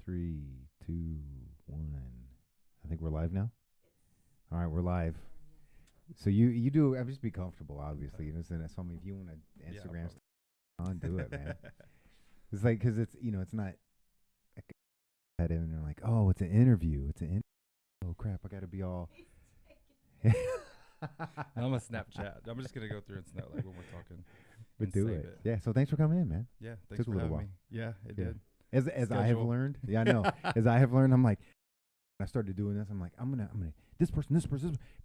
3, 2, 1. I think we're live now. All right, we're live. So you do. I just be comfortable, obviously. You know, so if you want to Instagram stuff on, do it, man. It's like because it's not. And they're like, oh, it's an interview. Oh crap! I got to be all. No, I'm a Snapchat. I'm just gonna go through and snap like when we're talking. But do it. Yeah. So thanks for coming in, man. Yeah. Thanks for having me. Yeah, it did. As I have learned. Yeah, I know. As I have learned, I'm like, I started doing this. I'm like, I'm gonna this person,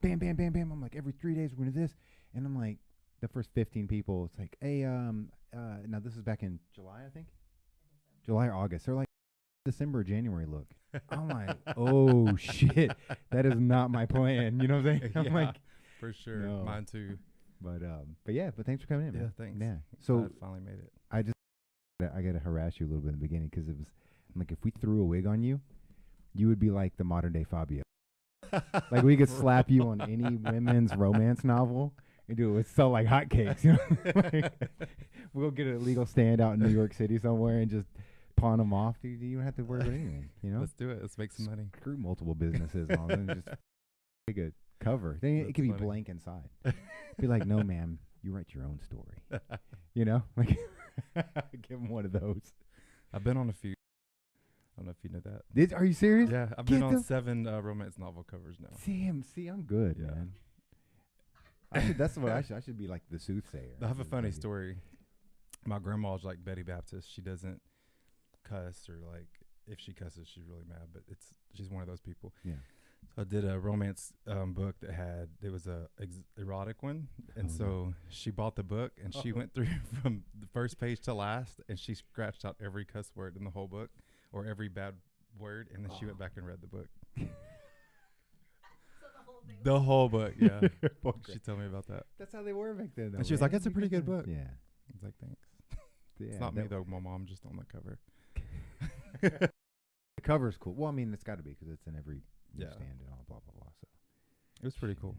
bam, bam, bam, bam. I'm like, every 3 days we're gonna do this, and I'm like, the first 15 people. It's like, hey, now this is back in July, I think so. July or August. They're like, December or January look. I'm like, oh shit, that is not my plan. You know what I'm saying? I'm like, for sure, no. Mine too. But thanks for coming in, man. Yeah, thanks. Yeah. So I finally made it. I got to harass you a little bit in the beginning because I'm like, if we threw a wig on you, you would be like the modern day Fabio. Like we could slap you on any women's romance novel and do it would sell like hotcakes. You know, like, we'll get a legal stand out in New York City somewhere and just pawn them off. Dude, you don't have to worry about anything. You know, let's do it. Let's make some money. Screw multiple businesses on and just take a cover. Then it could be blank inside. Be like, no, ma'am, you write your own story. You know, like give them one of those. I've been on a few. I don't know if you know that. Are you serious? Yeah, I've been on 7 romance novel covers now. See, I'm good, man. That's what I should be like the soothsayer. I have a funny story. My grandma's like Betty Baptist. She doesn't cuss, or like if she cusses, she's really mad. But she's one of those people. Yeah. So I did a romance book it was a erotic one, and so she bought the book and she went through from the first page to last, and she scratched out every cuss word in the whole book or every bad word, and then she went back and read the book. So the whole book, yeah. She told me about that. That's how they were back then, though. And she was like, "That's a pretty good book." Yeah. I was like, "Thanks." Yeah, it's not me though. My mom just on the cover. The cover's cool. Well, I mean, it's got to be because it's in every stand and all blah blah blah. So it was pretty cool.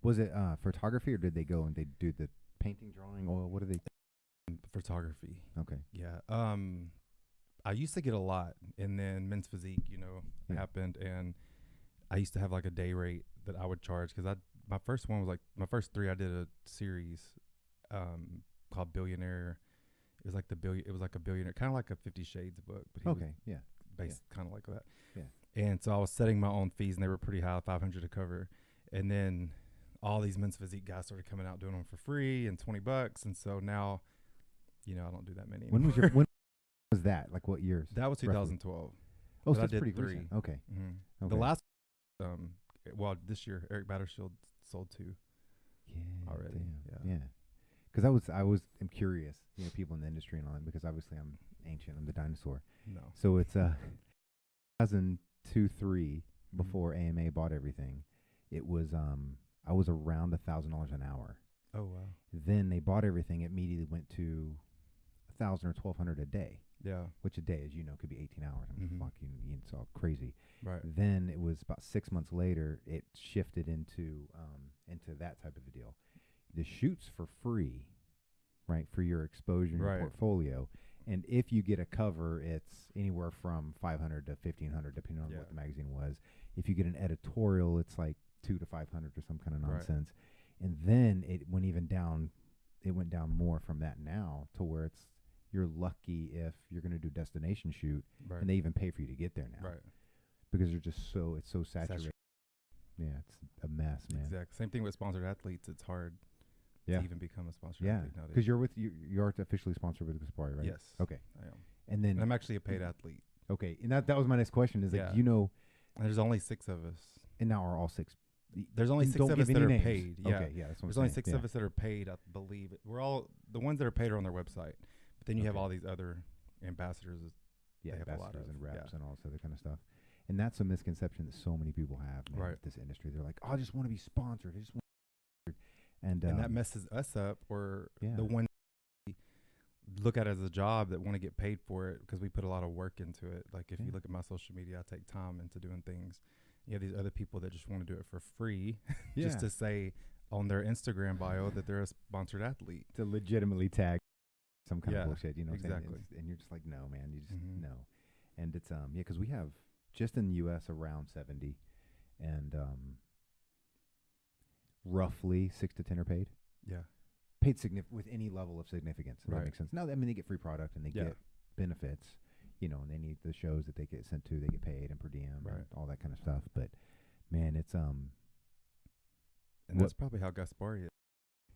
Was it photography, or did they go and they do the painting, drawing, oil? What do they? Photography. Okay. Yeah. I used to get a lot, and then Men's Physique, happened, and I used to have like a day rate that I would charge because my first 3. I did a series called Billionaire. It was like a billionaire, kind of like a 50 Shades book, but based kind of like that. Yeah. And so I was setting my own fees, and they were pretty high, $500 a cover. And then all these Men's Physique guys started coming out doing them for free and $20. And so now, I don't do that many anymore. When was that? Like what years? That was 2012. Oh, so I it's did pretty 3. recent. Okay. Mm-hmm. Okay. The last, this year, Eric Battersfield sold 2. Yeah. Already. Damn. Yeah. Because I'm curious, people in the industry and all that, because obviously I'm ancient. I'm the dinosaur. No. So it's 2002-3 before AMA bought everything. It was I was around $1,000 an hour. Oh wow. Then they bought everything. It immediately went to $1,000 or $1,200 a day. Yeah. Which a day, as you know, could be 18 hours. I mean, fucking, it's all crazy. Right. Then it was about 6 months later, it shifted into that type of a deal. The shoots for free, right, for your exposure and your portfolio. And if you get a cover, it's anywhere from $500 to $1,500, depending on what the magazine was. If you get an editorial, it's like $200 to $500 or some kind of nonsense. Right. And then it went down more from that now to where you're lucky if you're going to do a destination shoot, and they even pay for you to get there now. Right. Because it's so saturated. Yeah, it's a mess, man. Exactly. Same thing with sponsored athletes. It's hard to even become a sponsored athlete nowadays. Because you're officially sponsored with Gaspari, right? Yes. Okay. I am. And I'm actually a paid athlete. Okay. And that was my next question is like, there's only 6 of us. And now are all 6. There's only 6 of us that are paid. Yeah. Okay, yeah, that's what There's only 6 of us that are paid, I believe. We're all the ones that are paid are on their website. But then you have all these other ambassadors. Yeah, ambassadors and reps and all this other kind of stuff. And that's a misconception that so many people have with this industry. They're like, "Oh, I just want to be sponsored. I just want to be sponsored." And that messes us up, or the one look at it as a job that want to get paid for it because we put a lot of work into it. Like if you look at my social media, I take time into doing things. You have these other people that just want to do it for free just to say on their Instagram bio that they're a sponsored athlete. To legitimately tag some kind of bullshit, Exactly. And you're just like, no, man, you just no. And And it's because we have just in the U.S. around 70, and roughly 6 to 10 are paid. Yeah. Paid with any level of significance. If that makes sense. Now, I mean, they get free product and they get benefits, and they need the shows that they get sent to. They get paid and per diem and all that kind of stuff. But man, it's and that's probably how Gaspari is.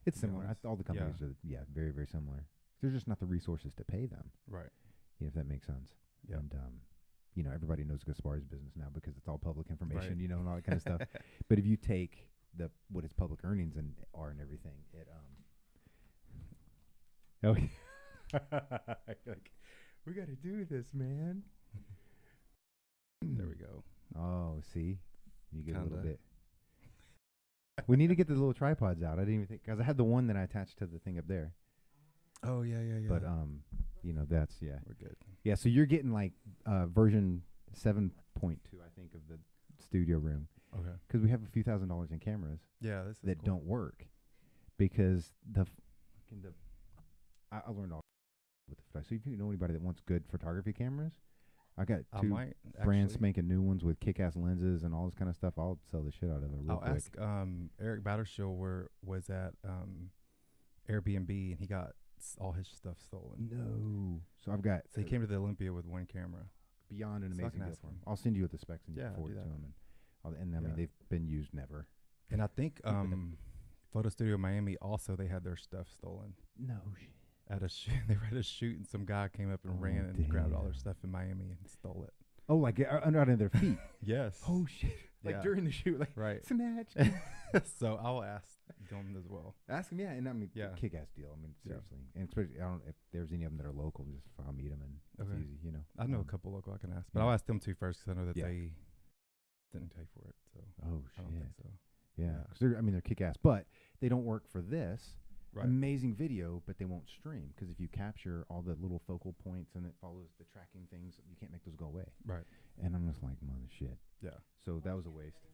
It's similar. All the companies are very, very similar. There's just not the resources to pay them. Right. If that makes sense. Yeah. And everybody knows Gaspari's business now because it's all public information, and all that kind of stuff. But if you take what his public earnings are and everything, it like, we got to do this, man. There we go. Oh, see, you get a little bit. We need to get the little tripods out. I didn't even think, because I had the one that I attached to the thing up there. Oh yeah. But that's we're good. Yeah, so you're getting like version 7.2, I think, of the studio room. Okay. Because we have a few $1,000s in cameras. Yeah, this is that cool. don't work because I learned all with the photography. So if you know anybody that wants good photography cameras, I got two brand spanking new ones with kick-ass lenses and all this kind of stuff. I'll sell the shit out of it real quick. I'll ask Eric Battershill was at Airbnb, and he got all his stuff stolen. No. So he came to the Olympia with one camera. Beyond an amazing deal for him. I'll send you the specs and forward it to him. And I mean, they've been used never. And I think Photo Studio Miami also, they had their stuff stolen. No shit. They were at a shoot, and some guy came up and ran and grabbed all their stuff in Miami and stole it. Oh, like under their feet? Yes. Oh shit! Like during the shoot, like snatch. So I'll ask them as well. Ask them, and I mean, kick-ass deal. I mean, seriously, and especially I don't know if there's any of them that are local. Just I'll meet them and it's easy, I know a couple local I can ask, but I'll ask them too first because I know that they didn't pay for it. So I don't think so. Yeah, because they're kick-ass, but they don't work for this. Right. Amazing video, but they won't stream because if you capture all the little focal points and it follows the tracking things, you can't make those go away. Right. And I'm just like, mother shit. Yeah. So that was a waste.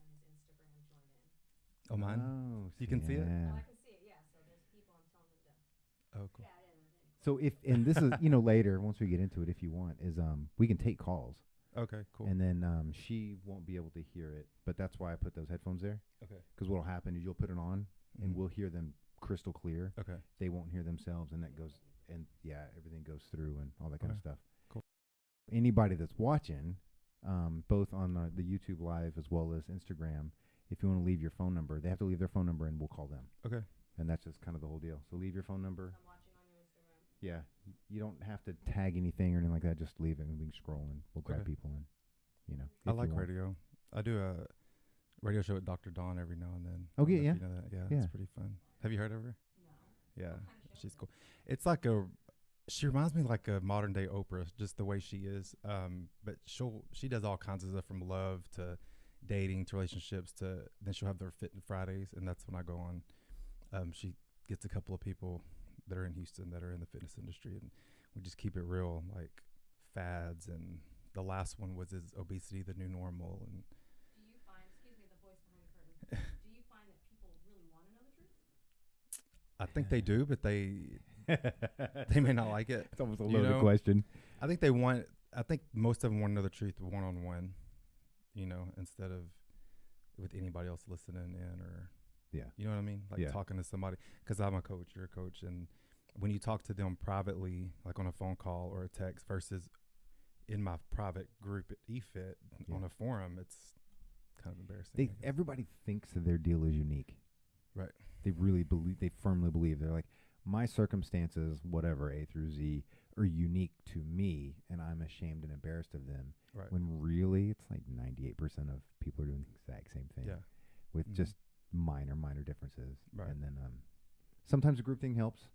Oh, mine? Oh, you can see it? Oh, I can see it, yeah. So there's people, I'm telling them to. Oh, cool. So and this is, later, once we get into it, if you want, is we can take calls. Okay, cool. And then she won't be able to hear it, but that's why I put those headphones there. Okay. Because what'll happen is you'll put it on, and we'll hear them crystal clear. Okay. They won't hear themselves, and that goes, and everything goes through and all that kind of stuff. Cool. Anybody that's watching, both on the YouTube live as well as Instagram, if you want to leave your phone number, they have to leave their phone number, and we'll call them. Okay. And that's just kind of the whole deal. So leave your phone number. I'm watching on your Instagram. Yeah. You don't have to tag anything or anything like that. Just leave it, and we can scroll, and we'll grab people in. I like radio. I do a radio show with Dr. Dawn every now and then. Okay, yeah. You know that? Yeah, it's pretty fun. Have you heard of her? No. Yeah, she's cool. It's like she reminds me like a modern day Oprah, just the way she is. But she does all kinds of stuff from love to dating to relationships to then she'll have their Fit Fridays, and that's when I go on. She gets a couple of people that are in Houston that are in the fitness industry, and we just keep it real, like fads. And the last one was, is obesity the new normal? And do you find, excuse me, the voice behind the curtain, do you find that people really want to know the truth? I think they do, but they may not like it. It's almost a loaded question. I think most of them want to know the truth one-on-one, instead of with anybody else listening in, or you know what I mean? Like talking to somebody, because I'm a coach, you're a coach. And when you talk to them privately, like on a phone call or a text versus in my private group at eFit on a forum, it's kind of embarrassing. Everybody thinks that their deal is unique. Right. They firmly believe. They're like, my circumstances, whatever, A through Z, are unique to me, and I'm ashamed and embarrassed of them. Right. When really, it's like 98% of people are doing the exact same thing. Yeah. With just minor differences. Right. And then sometimes a group thing helps.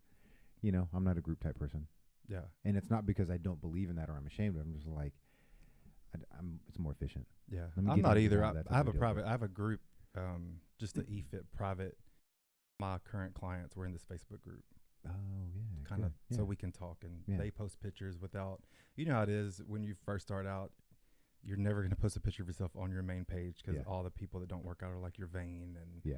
I'm not a group type person. Yeah. And it's not because I don't believe in that or I'm ashamed of it. I'm just like, it's more efficient. Yeah. I'm not either. I have a group, just an eFit private. My current clients were in this Facebook group. Oh, yeah. Kind of, so we can talk, and they post pictures without, how it is when you first start out, you're never going to post a picture of yourself on your main page because all the people that don't work out are like, you're vain. And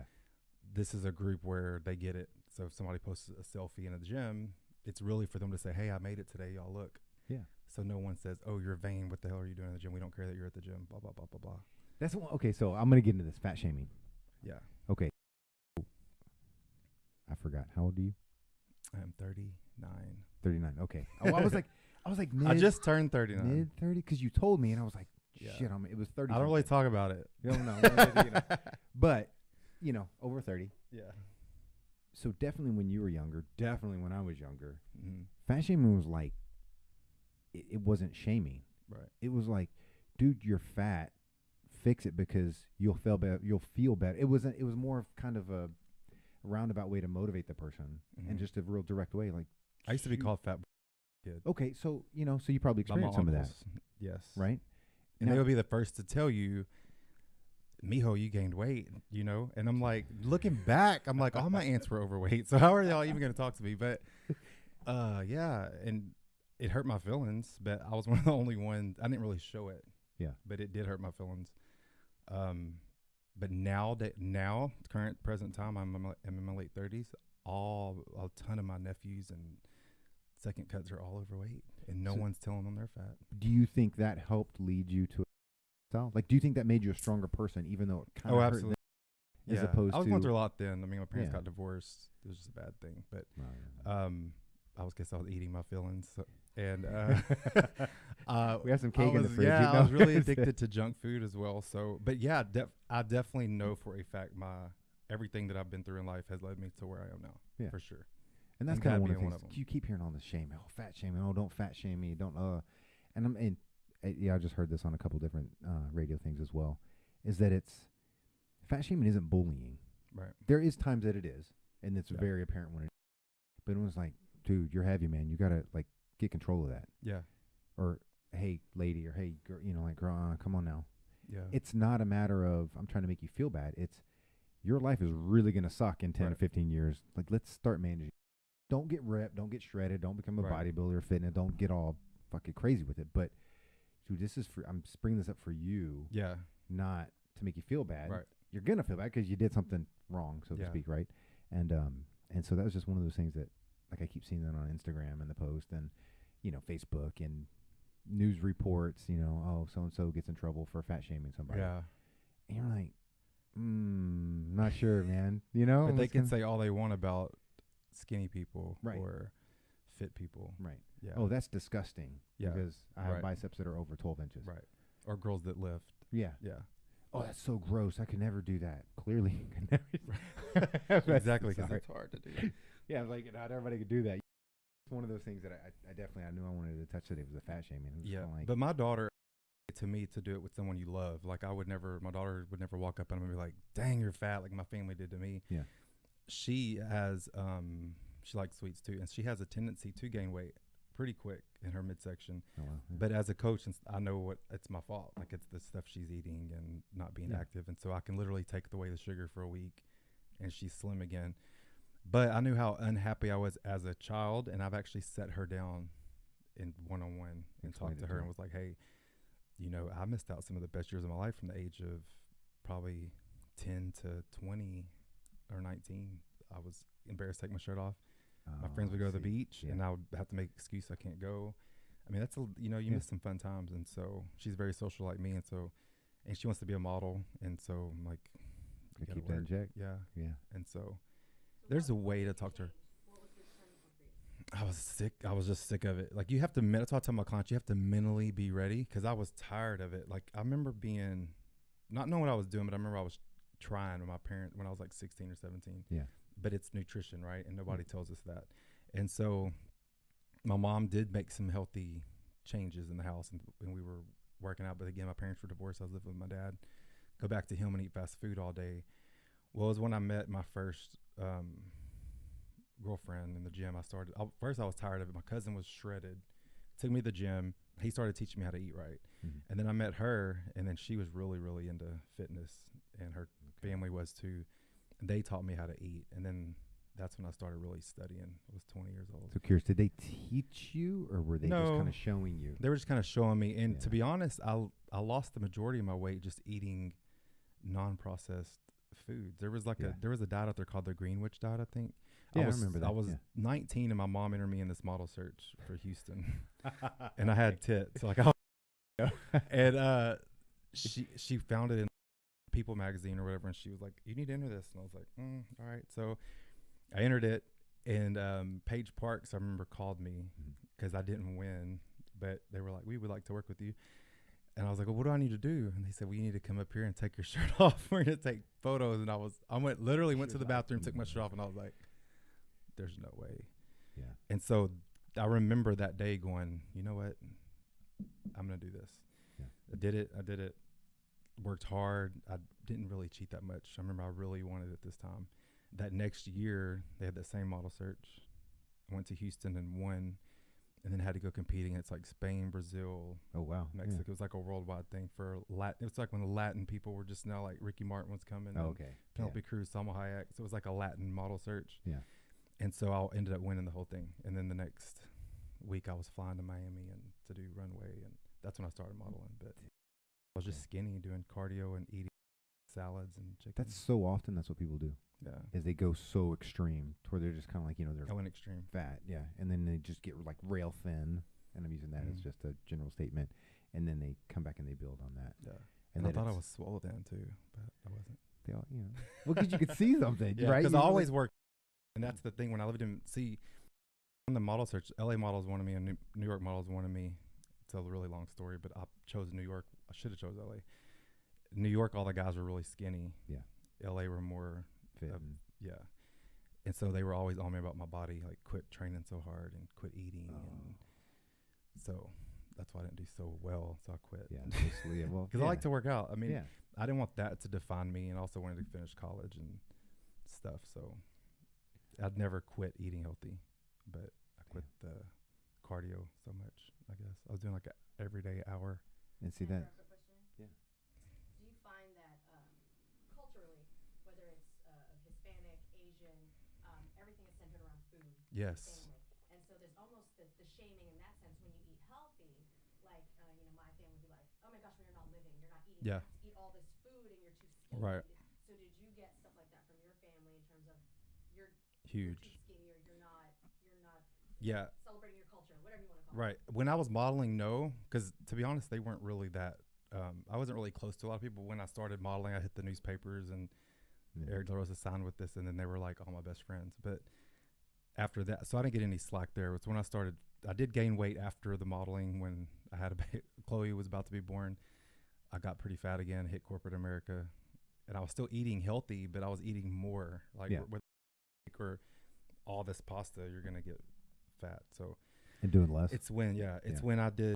this is a group where they get it. So if somebody posts a selfie in a gym, it's really for them to say, hey, I made it today. Y'all look. Yeah. So no one says, "Oh, you're vain. What the hell are you doing in the gym? We don't care that you're at the gym." Blah blah blah blah blah. That's one, okay. So I'm gonna get into this fat shaming. Yeah. Okay. I forgot. How old are you? I am 39. 39. Okay. Oh, I was like I just turned 39. mid 30 because you told me, and I was like, Yeah. shit. It was 30. I don't really talk about it. No, but over 30. Yeah. So definitely when you were younger, definitely when I was younger, Mm-hmm. fat shaming was like, it wasn't shaming. Right. It was like, dude, you're fat. Fix it because you'll feel better. You'll feel better. It was more of kind of a roundabout way to motivate the person, and just a real direct way. Like, I used to be called fat kid. okay, so so you probably By my experienced some of that, uncles. Yes. right? And Now- they would be the first to tell you, "Mijo, you gained weight," And I'm like, looking back, I'm like, all my aunts were overweight. So how are y'all even going to talk to me? But, yeah. And it hurt my feelings, but I was one of the only ones. I didn't really show it. Yeah. But it did hurt my feelings. But now, current present time, I'm in my late 30s. A ton of my nephews and second cuts are all overweight, and no one's telling them they're fat. Do you think that helped lead you to a style? Like, do you think that made you a stronger person, even though it kind of hurt absolutely. them, as opposed I was to going through a lot then. I mean, my parents Yeah. got divorced. It was just a bad thing. But Oh, yeah. I was eating my feelings. So, and we have some cake in the fridge. Yeah, you I was know? really addicted to junk food as well. So, but yeah, I definitely know for a fact everything that I've been through in life has led me to where I am now. Yeah. For sure. And that's And kind of that one of the being things one of 'em. you keep hearing all this shame. Oh, fat shaming. Oh, don't fat shame me. Don't and yeah, I just heard this on a couple different radio things as well. Is that fat shaming isn't bullying. Right. There is times that it is, and it's Yeah. very apparent when it. But it was like, dude, you're heavy, man. You gotta like get control of that. Yeah. Or hey, lady, or hey, girl, girl, come on now. Yeah. It's not a matter of I'm trying to make you feel bad. It's your life is really gonna suck in 10 to Right. 15 years. Like, let's start managing. Don't get ripped. Don't get shredded. Don't become a Right. bodybuilder or fitness. Don't get all fucking crazy with it. But dude, I'm bringing this up for you, Yeah. not to make you feel bad. Right. You're gonna feel bad because you did something wrong, so to Yeah. speak, right? And so that was just one of those things that, like, I keep seeing that on Instagram and the post and Facebook and news reports. Oh, so and so gets in trouble for fat shaming somebody. Yeah. And you're like, not sure, man. But they It's can kinda- say all they want about skinny people Right. or fit people. right. Yeah. Oh, that's disgusting. Yeah. Because I have Right. biceps that are over 12 inches. Right. Or girls that lift. Yeah. Yeah. Oh, that's so gross. I could never do that. Clearly, I could never. Exactly, because Sorry. it's hard to do. Yeah, like not everybody could do that. It's one of those things that I definitely knew I wanted to touch today was the fat shaming. It was Yeah. kinda like, But my daughter, to me, to do it with someone you love, like my daughter would never walk up and be like, "Dang, you're fat," like my family did to me. Yeah. She has, she likes sweets too, and she has a tendency to gain weight pretty quick in her midsection. oh, well, yeah. But as a coach, I know it's my fault. Like, it's the stuff she's eating and not being Yeah. active. And so I can literally take away the sugar for a week and she's slim again. But I knew how unhappy I was as a child, and I've actually set her down in one-on-one and talked to her and was like, "Hey, I missed out some of the best years of my life from the age of probably 10 to 20 or 19. I was embarrassed to take my shirt off. My friends would go to the beach, and I would have to make excuse I can't go. I mean, that's you miss some fun times. And so she's very social like me, and she wants to be a model, and so I'm like, Gotta keep that in check. yeah. Yeah. And so there's a way to talk to her. What was the turning point for you? I was sick. I was just sick of it. Like, you have to, that's why I tell my clients, you have to mentally be ready, because I was tired of it. Like, I remember not knowing what I was doing, but I remember I was trying with my parents when I was like 16 or 17. Yeah. But it's nutrition, right? And nobody tells us that. And so my mom did make some healthy changes in the house, and we were working out. But again, my parents were divorced. I was living with my dad. Go back to him and eat fast food all day. Well, it was when I met my first girlfriend in the gym. First, I was tired of it. My cousin was shredded. Took me to the gym. He started teaching me how to eat right. Mm-hmm. And then I met her, and then she was really, really into fitness, and her family was too. And they taught me how to eat. And then that's when I started really studying. I was 20 years old. So curious, did they teach you, or were they just No. kind of showing you? They were just kind of showing me. And Yeah. to be honest, I lost the majority of my weight just eating non-processed foods. There was like Yeah. there was a diet out there called the Greenwich diet, I think. Yeah, I remember that. I was 19 and my mom entered me in this model search for Houston, and I had tits. Like, and she found it in People magazine or whatever, and she was like, "You need to enter this," and I was like, "All right." So I entered it, and Paige Parks, I remember, called me because I didn't win, but they were like, "We would like to work with you." And I was like, "Well, what do I need to do?" And they said, "Well, you need to come up here and take your shirt off. We're gonna take photos." And I went to the bathroom, took my shirt off, and I was like, "There's no way." Yeah. And so I remember that day going, "You know what? I'm gonna do this." Yeah. I did it. Worked hard. I didn't really cheat that much. I remember I really wanted it this time. That next year, they had that same model search. I went to Houston and won, and then had to go competing. It's like Spain, Brazil, Oh wow, Mexico. It was like a worldwide thing for Latin. It was like when the Latin people were just now, like Ricky Martin was coming. Oh, okay. Penelope Cruz, Salma Hayek. So it was like a Latin model search. Yeah. And so I ended up winning the whole thing. And then the next week I was flying to Miami and to do runway, and that's when I started modeling. But I was just skinny, doing cardio and eating salads and chicken. That's so often that's what people do. Yeah. Is they go so extreme to where they're just kind of like, they're I went extreme. fat, yeah, and then they just get like rail thin, and I'm using that as just a general statement, and then they come back and they build on that. Yeah. And I thought I was swole then too, but I wasn't. They all, well, because you could see something, right? Because I always worked, and that's the thing. When I lived in on the model search, LA models wanted me, and New York models wanted me. It's a really long story, but I chose New York. I should have chose LA. New York, all the guys were really skinny. Yeah. LA were more fit. yeah. And so they were always on me about my body, like quit training so hard and quit eating. And so that's why I didn't do so well. So I quit. Yeah, basically. Well, because I like to work out. I mean, yeah. I didn't want that to define me, and also wanted to finish college and stuff. So I'd never quit eating healthy, but I quit the cardio so much. I guess I was doing like an everyday hour. And see Can I that. throw a quick question? Yeah. Do you find that culturally, whether it's Hispanic, Asian, everything is centered around food? Yes. Family. And so there's almost the shaming in that sense when you eat healthy. Like, my family would be like, "Oh my gosh, when you're not living, you're not eating. Yeah. You have to eat all this food and you're too skinny." Right. So did you get stuff like that from your family in terms of you're Huge. too skinny, or you're not Yeah. celebrating your culture, whatever you want to call Right. When I was modeling, no, because to be honest, they weren't really that. I wasn't really close to a lot of people. When I started modeling, I hit the newspapers, and Erik De La Rosa signed with this, and then they were like all my best friends. But after that, so I didn't get any slack there. It's when I started. I did gain weight after the modeling when I had Chloe was about to be born. I got pretty fat again, hit corporate America, and I was still eating healthy, but I was eating more. Like with or all this pasta, you're gonna get fat. So And doing less. it's when when I did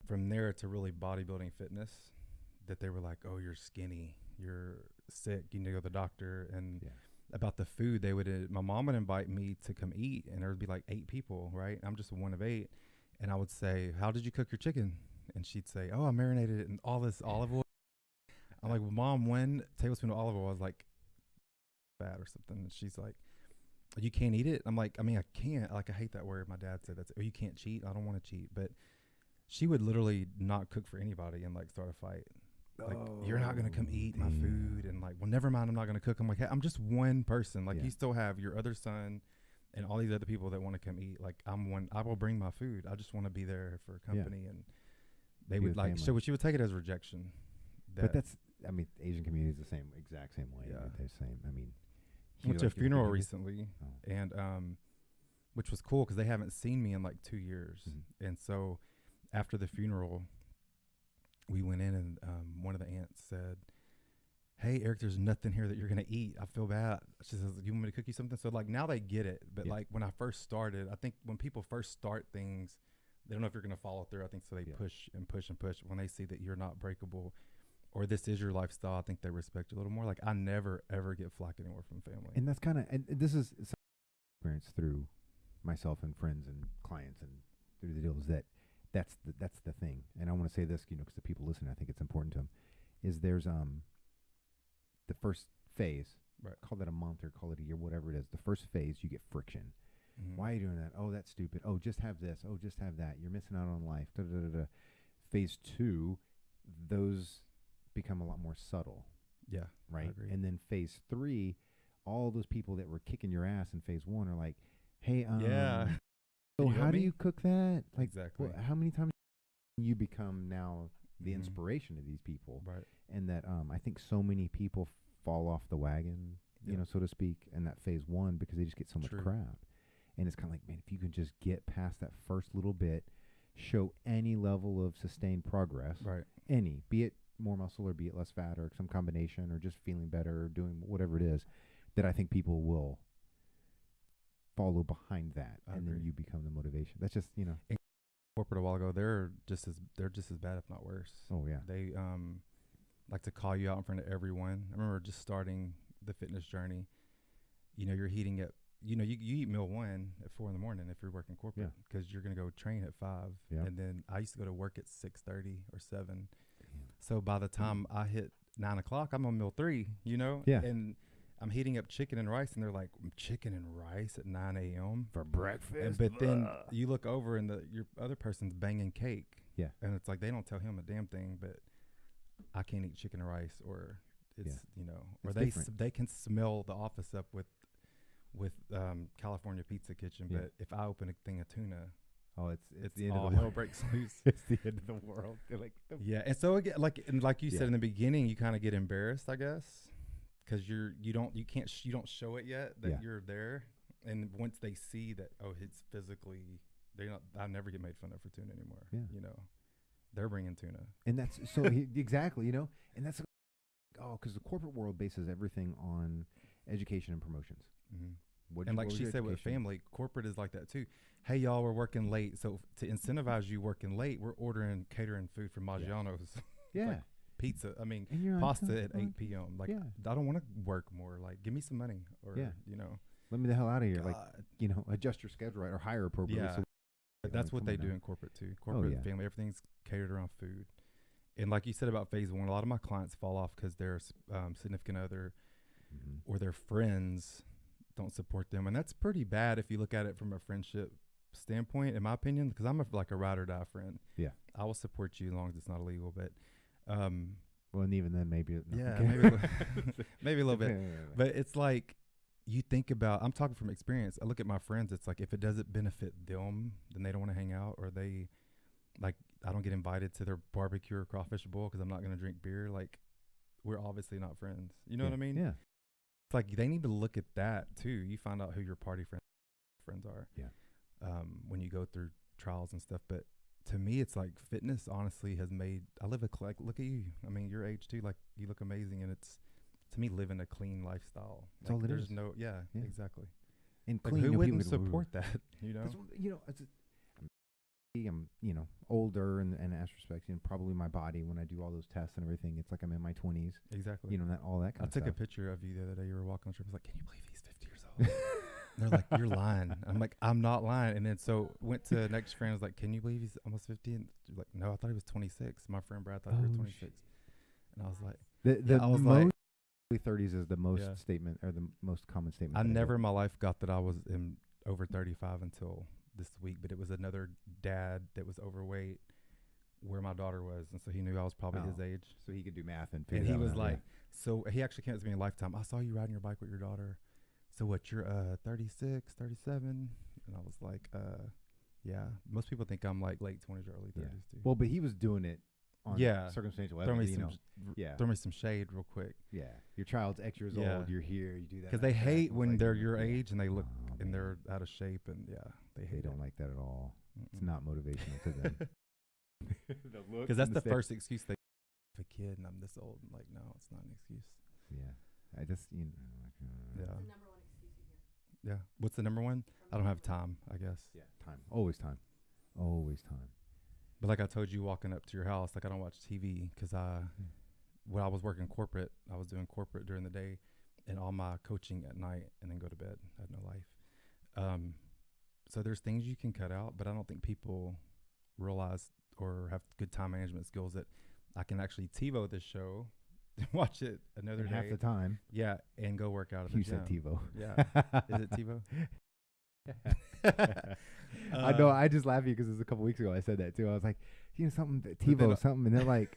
from there to really bodybuilding fitness that they were like, "Oh, you're skinny, you're sick, you need to go to the doctor." And about the food, they would my mom would invite me to come eat, and there would be like 8 people, right? I'm just one of 8, and I would say, "How did you cook your chicken?" And she'd say, "Oh, I marinated it in all this olive oil." I'm like, "Well, Mom, 1 tablespoon of olive oil is like fat or something." And she's like, "You can't eat it?" I'm like, "I mean, I can't. Like, I hate that word." My dad said that's, "Oh, you can't cheat." I don't want to cheat, but she would literally not cook for anybody and like start a fight. Like, "You're not gonna come eat my food," and like, "Well, never mind, I'm not gonna cook." I'm like, "Hey, I'm just one person. Like, you still have your other son and all these other people that want to come eat. Like, I'm one. I will bring my food. I just want to be there for company." And they would like, so she would take it as rejection. But that's, I mean, Asian community is the same, exact same way. Yeah. Right? They're the same. I mean, went to a funeral recently, and which was cool because they haven't seen me in like 2 years. And so after the funeral, we went in, and one of the aunts said, "Hey, Erik, there's nothing here that you're gonna eat. I feel bad." She says, "You want me to cook you something?" So like now they get it, but like when I first started, I think when people first start things, they don't know if you're gonna follow through. I think so they push and push and push. When they see that you're not breakable, or this is your lifestyle, I think they respect you a little more. Like, I never ever get flack anymore from family. And that's kind of, and this is experience through myself and friends and clients and through the deals that's the thing. And I want to say this, because the people listening, I think it's important to them, is there's the first phase, right? Call that a month or call it a year, whatever it is. The first phase, you get friction. Why are you doing that? Oh, that's stupid. Oh, just have this. Oh, just have that. You're missing out on life. Da, da, da, da. Phase 2, those become a lot more subtle. Yeah, right. I agree. And then phase 3, all those people that were kicking your ass in phase 1 are like, hey, Yeah. so You how help do me? you cook that? Like, Exactly. how many times you become now the Mhm. inspiration of these people? Right. And that I think so many people fall off the wagon, you Yep. know, so to speak, in that phase 1 because they just get so much True. crap. And it's kind of like, man, if you can just get past that first little bit, show any level of sustained progress, Right. any, be it more muscle or be it less fat or some combination or just feeling better or doing whatever it is, that I think people will follow behind that, I and then agree. you become the motivation. That's just, you know. Corporate a while ago, they're just as bad, if not worse. Oh yeah. They like to call you out in front of everyone. I remember just starting the fitness journey. You know, you're heating up. You know, you eat meal 1 at 4 a.m. if you're working corporate because you're gonna go train at 5. Yeah. And then I used to go to work at 6:30 or 7. So by the time I hit 9 o'clock, I'm on meal 3. You know. Yeah. And I'm heating up chicken and rice, and they're like, chicken and rice at 9 a.m. for breakfast. And, but then you look over and your other person's banging cake. Yeah. And it's like they don't tell him a damn thing, but I can't eat chicken and rice, or it's you know, or It's they can smell the office up with California Pizza Kitchen. Yeah. But if I open a thing of tuna, oh, it's the end all of the hell world. breaks loose. It's the end of the world. They're like, Yeah. And so again, like you Yeah. said in the beginning, you kind of get embarrassed, I guess, because you don't show it yet that you're there. And once they see that, oh, it's physically, I never get made fun of for tuna anymore. Yeah. You know, they're bringing tuna. and that's so exactly, you know, and that's because the corporate world bases everything on education and promotions. Mm-hmm. And like she said with family, corporate is like that too. Hey, y'all, we're working late. So to incentivize you working late, we're ordering catering food from Maggiano's. Yeah. Like pizza. I mean, And you're pasta at 8 p.m. Like, I don't want to work more. Like, give me some money, or, you know. Let me the hell out of here. God. Like, you know, adjust your schedule right or hire appropriately. Yeah. So But that's what they do in corporate too. Corporate family, everything's catered around food. And like you said about phase 1, a lot of my clients fall off because their significant other or their friends don't support them. And that's pretty bad if you look at it from a friendship standpoint, in my opinion, because I'm like a ride or die friend. Yeah. I will support you as long as it's not illegal. But, well, and even then, maybe. Maybe a little bit. But it's like, you think about, I'm talking from experience. I look at my friends. It's like, if it doesn't benefit them, then they don't want to hang out, or they, like, I don't get invited to their barbecue or crawfish bowl because I'm not going to drink beer. Like, we're obviously not friends. You know what I mean? Yeah. It's like, they need to look at that too. You find out who your party friends are. Yeah. When you go through trials and stuff. But to me, it's like fitness honestly has made, I live like, look at you. I mean, your age too. Like, you look amazing, and it's, to me, living a clean lifestyle. That's all it there's is. no, exactly. And Like, clean. who you know, wouldn't people support that? You know? You know, I'm you know, older in aspects, and probably my body when I do all those tests and everything, it's like I'm in my 20s. Exactly. You know, all that kind of stuff. I took a picture of you the other day. You were walking on the street. I was like, can you believe he's 50 years old? And they're like, you're lying. I'm like, I'm not lying. And then so went to the next friend. I was like, can you believe he's almost 50? And she's like, no, I thought he was 26. My friend Brad thought he was 26. And I was like, the I was most like, 30s is the most statement, or the most common statement. I never in my life got that I was over 35 until this week, but it was another dad that was overweight where my daughter was, and so he knew I was probably his age, so he could do math and he was like, so he actually came up to me in Lifetime. I saw you riding your bike with your daughter. So what, you're 36, 37? And I was like, yeah. Most people think I'm like late 20s or early 30s too. Well, but he was doing it on circumstantial evidence. Throw me some shade real quick. Yeah, your child's X years old. You're here. You do that because they hate when they're your age and they look and they're out of shape, and they don't like that at all. It's not motivational to them. Because that's the first excuse they have a kid and I'm this old. I'm like, no, it's not an excuse. Yeah, I just What's the number one excuse you hear? Yeah. What's the number one? I don't have time, I guess. Yeah, time. Always time. Always time. But like I told you, walking up to your house, like I don't watch TV because when I was working corporate, I was doing corporate during the day and all my coaching at night, and then go to bed. I had no life. So there's things you can cut out, but I don't think people realize or have good time management skills that I can actually TiVo this show, watch it another day. Half the time. Yeah, and go work out at the You gym. said TiVo. Yeah. Is it TiVo? I know. I just laugh because it was a couple weeks ago I said that too. I was like, you know, something TiVo something, and they're like,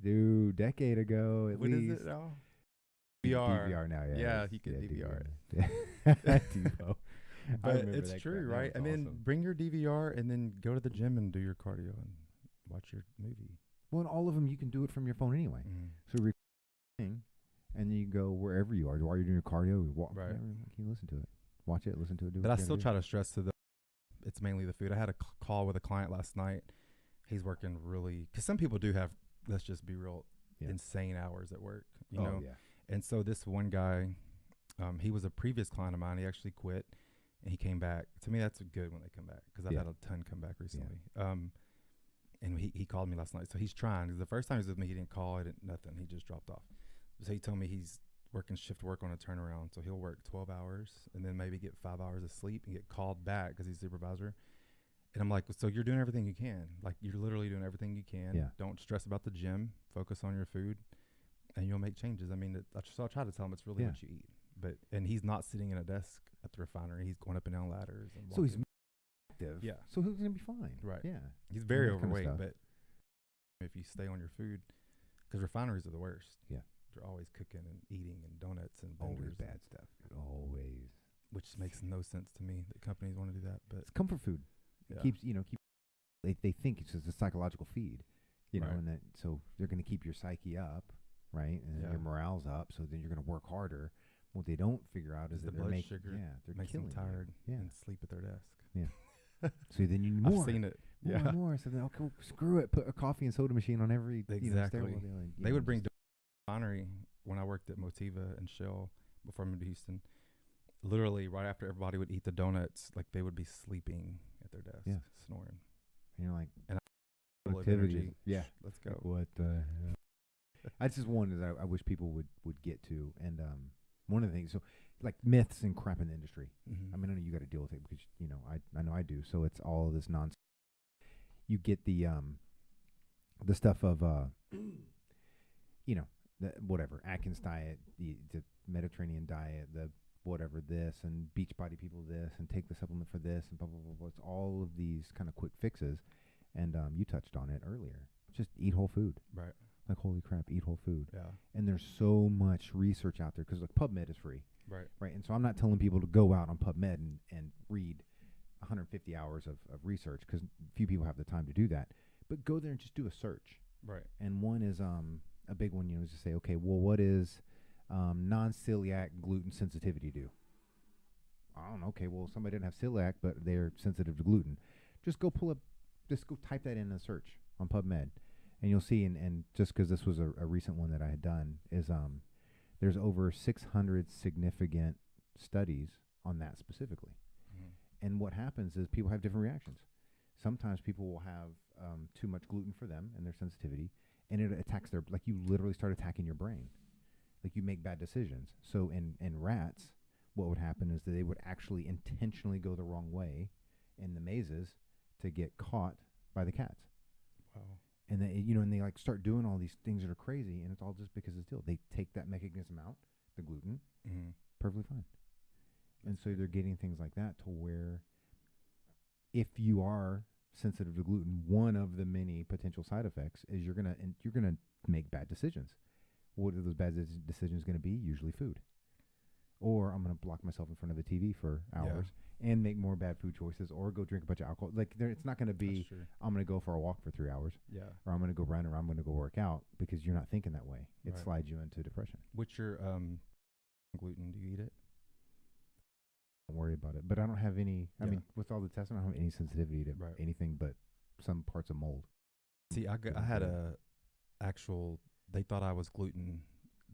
dude, decade ago at least. What is it now? DVR now. Yeah, he could DVR it. Devo. But it's true, right? And then bring your DVR and then go to the gym and do your cardio and watch your movie. Well, and all of them, you can do it from your phone anyway. So recording, and then you go wherever you are. While you're doing your cardio, you walk, whatever, you listen to it. Watch it, listen to it. Do but I still try to stress to them, it's mainly the food. I had a call with a client last night. He's working really, because some people do have, let's just be real, insane hours at work, you know? Yeah. And so this one guy, he was a previous client of mine. He actually quit, and he came back. To me, that's good when they come back, because I've had a ton come back recently. And he called me last night. So he's trying. 'Cause the first time he was with me, he didn't call. Nothing. He just dropped off. So he told me he's working shift work on a turnaround. So he'll work 12 hours and then maybe get 5 hours of sleep and get called back because he's supervisor. And I'm like, so you're doing everything you can. Like, you're literally doing everything you can. Yeah. Don't stress about the gym. Focus on your food, and you'll make changes. I mean, so I try to tell him it's really what you eat. And he's not sitting in a desk at the refinery. He's going up and down ladders. And so he's active. Yeah. So he's going to be fine. Right. Yeah. He's very overweight, but if you stay on your food, because refineries are the worst. Yeah. They're always cooking and eating and donuts and always vendors. Bad stuff. Always. Which makes no sense to me that companies want to do that. But it's comfort food. It keeps, they think it's just a psychological feed, and that, so they're going to keep your psyche up, right? And your morale's up. So then you're going to work harder. What they don't figure out is that the blood sugar they're makes them tired and sleep at their desk. Yeah. So then you need more. I've seen it. More. So then, okay, screw it. Put a coffee and soda machine on every exactly. They would bring refinery when I worked at Motiva and Shell before I moved to Houston. Literally, right after everybody would eat the donuts, like they would be sleeping at their desk, snoring. And you're like, and productivity. Let's go. What the hell? That's just one that I wish people would get to. And one of the things, so like myths and crap in the industry. I mean, I know you got to deal with it because I know I do. So it's all of this nonsense. You get the stuff of the whatever Atkins diet, the Mediterranean diet, the whatever this, and Beachbody people this, and take the supplement for this, and blah blah blah blah. It's all of these kind of quick fixes, and you touched on it earlier. Just eat whole food. Right. Like, holy crap, eat whole food. Yeah. And there's so much research out there because like PubMed is free. Right. Right. And so I'm not telling people to go out on PubMed and read 150 hours of research because few people have the time to do that. But go there and just do a search. Right. And one is a big one, is to say, okay, well, what is non-celiac gluten sensitivity do? I don't know. Okay, well, somebody didn't have celiac, but they're sensitive to gluten. Just go type that in a search on PubMed, and you'll see. And just because this was a recent one that I had done, is there's over 600 significant studies on that specifically. And what happens is people have different reactions. Sometimes people will have too much gluten for them and their sensitivity, and it attacks like you literally start attacking your brain. Like you make bad decisions. So in rats, what would happen is that they would actually intentionally go the wrong way in the mazes to get caught by the cats. Wow. And they like start doing all these things that are crazy, and it's all just because they take that mechanism out, the gluten, perfectly fine. And so they're getting things like that to where if you are sensitive to gluten, one of the many potential side effects is you're gonna make bad decisions. What are those bad decisions going to be? Usually food. Or I'm going to block myself in front of the TV for hours and make more bad food choices, or go drink a bunch of alcohol. Like it's not going to be, I'm going to go for a walk for 3 hours. Yeah. Or I'm going to go run, or I'm going to go work out, because you're not thinking that way. It slides you into depression. What's your gluten? Do you eat it? Don't worry about it. But I don't have any, I mean, with all the testing, I don't have any sensitivity to anything but some parts of mold. See, I had a actual, they thought I was gluten.